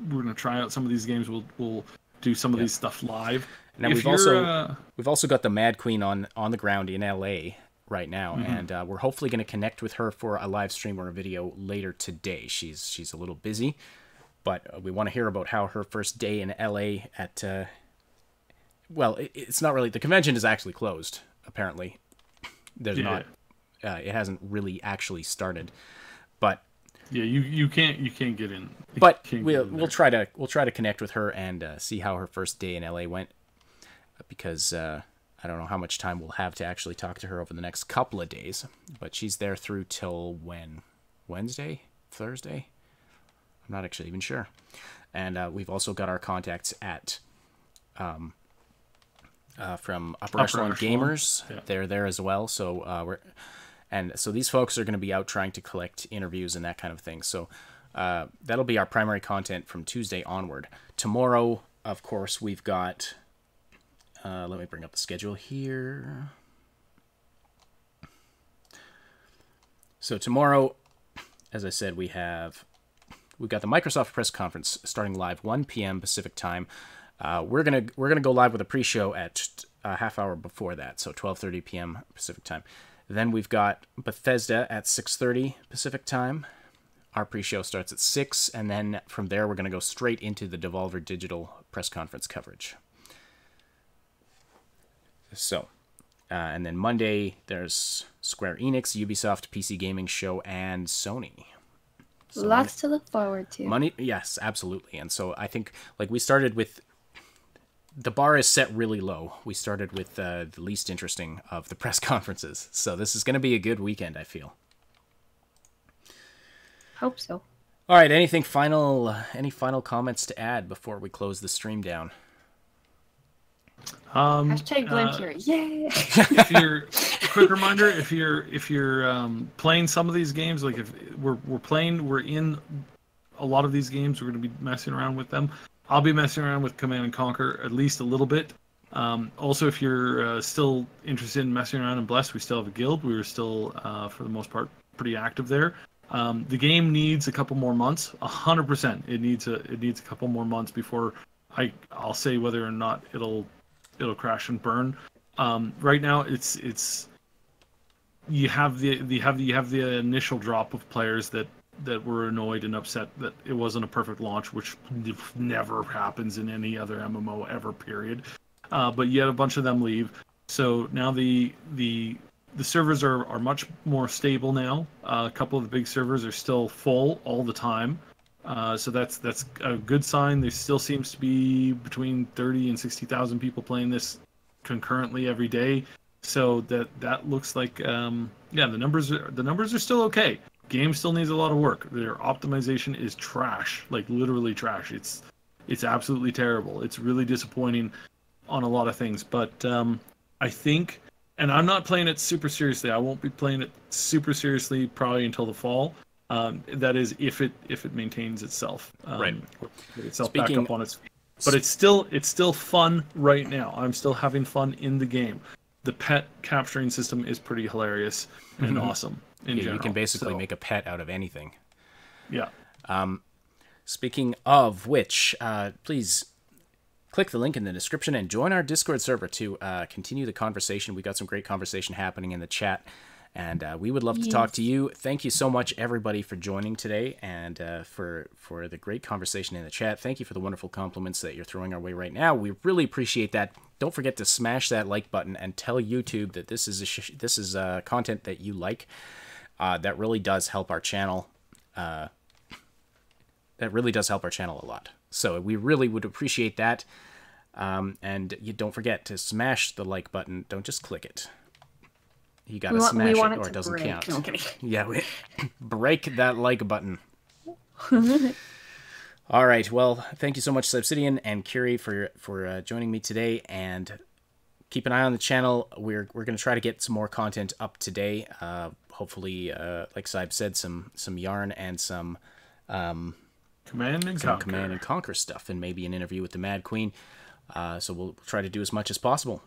we're going to try out some of these games. We'll do some of these stuff live. Now we've also got the Mad Queen on the ground in LA right now, Mhm. and we're hopefully going to connect with her for a live stream or a video later today. She's a little busy, but we want to hear about how her first day in LA at well, it's not really, the convention is actually closed apparently. There's not it hasn't really actually started, but yeah, you can't get in. But we'll try to connect with her and see how her first day in LA went, because I don't know how much time we'll have to actually talk to her over the next couple of days. But she's there through till when? Wednesday? Thursday? I'm not actually even sure. And we've also got our contacts at from Upper Echelon Gamers. Yeah. They're there as well. So so these folks are going to be out trying to collect interviews and that kind of thing. So that'll be our primary content from Tuesday onward. Tomorrow, of course, we've got... let me bring up the schedule here. So tomorrow, as I said, we've got the Microsoft press conference starting live 1 p.m. Pacific time. We're gonna go live with a pre-show at a half hour before that, so 12:30 p.m. Pacific time. Then we've got Bethesda at 6:30 Pacific time. Our pre-show starts at 6, and then from there we're gonna go straight into the Devolver Digital press conference coverage. So, and then Monday there's Square Enix, Ubisoft, PC Gaming Show, and Sony. So Lots to look forward to. Yes, absolutely. And so I think, like, we started with, the bar is set really low. We started with the least interesting of the press conferences. So this is going to be a good weekend, I feel. Hope so. All right, any final comments to add before we close the stream down? Hashtag Blend here. Yay! If you're quick reminder, if you're playing some of these games, like if we're in a lot of these games, we're going to be messing around with them. I'll be messing around with Command and Conquer at least a little bit. Also, if you're still interested in messing around in Blessed, we still have a guild. We were still, for the most part, pretty active there. The game needs a couple more months. 100%. It needs a couple more months before I'll say whether or not it'll crash and burn. Right now, it's you have the initial drop of players that were annoyed and upset that it wasn't a perfect launch, which never happens in any other MMO ever, period. But you had a bunch of them leave. So now the servers are much more stable now. A couple of the big servers are still full all the time. So that's a good sign. There still seems to be between 30 and 60,000 people playing this concurrently every day. So that looks like the numbers are still okay. Game still needs a lot of work. Their optimization is trash, like literally trash. It's absolutely terrible. It's really disappointing on a lot of things. But I think, and I'm not playing it super seriously. I won't be playing it super seriously probably until the fall. That is if it maintains itself, right? Itself back up on its feet. But it's still fun right now. I'm still having fun in the game. The pet capturing system is pretty hilarious and awesome. In general. You can basically make a pet out of anything. Yeah. Speaking of which, please click the link in the description and join our Discord server to continue the conversation. We got some great conversation happening in the chat. And we would love to talk to you. Thank you so much, everybody, for joining today and for the great conversation in the chat. Thank you for the wonderful compliments that you're throwing our way right now. We really appreciate that. Don't forget to smash that like button and tell YouTube that this is content that you like. That really does help our channel. That really does help our channel a lot. So we really would appreciate that. And you don't forget to smash the like button. Don't just click it. You gotta smash it or it doesn't count. No, I'm kidding. Yeah, break that like button. All right, well, thank you so much, Obsidian and Curie, for joining me today, and keep an eye on the channel. We're going to try to get some more content up today. Hopefully, like Saib said, some yarn and some Command and Conquer stuff, and maybe an interview with the Mad Queen. So we'll try to do as much as possible.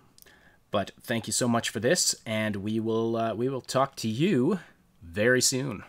But thank you so much for this, and we will talk to you very soon.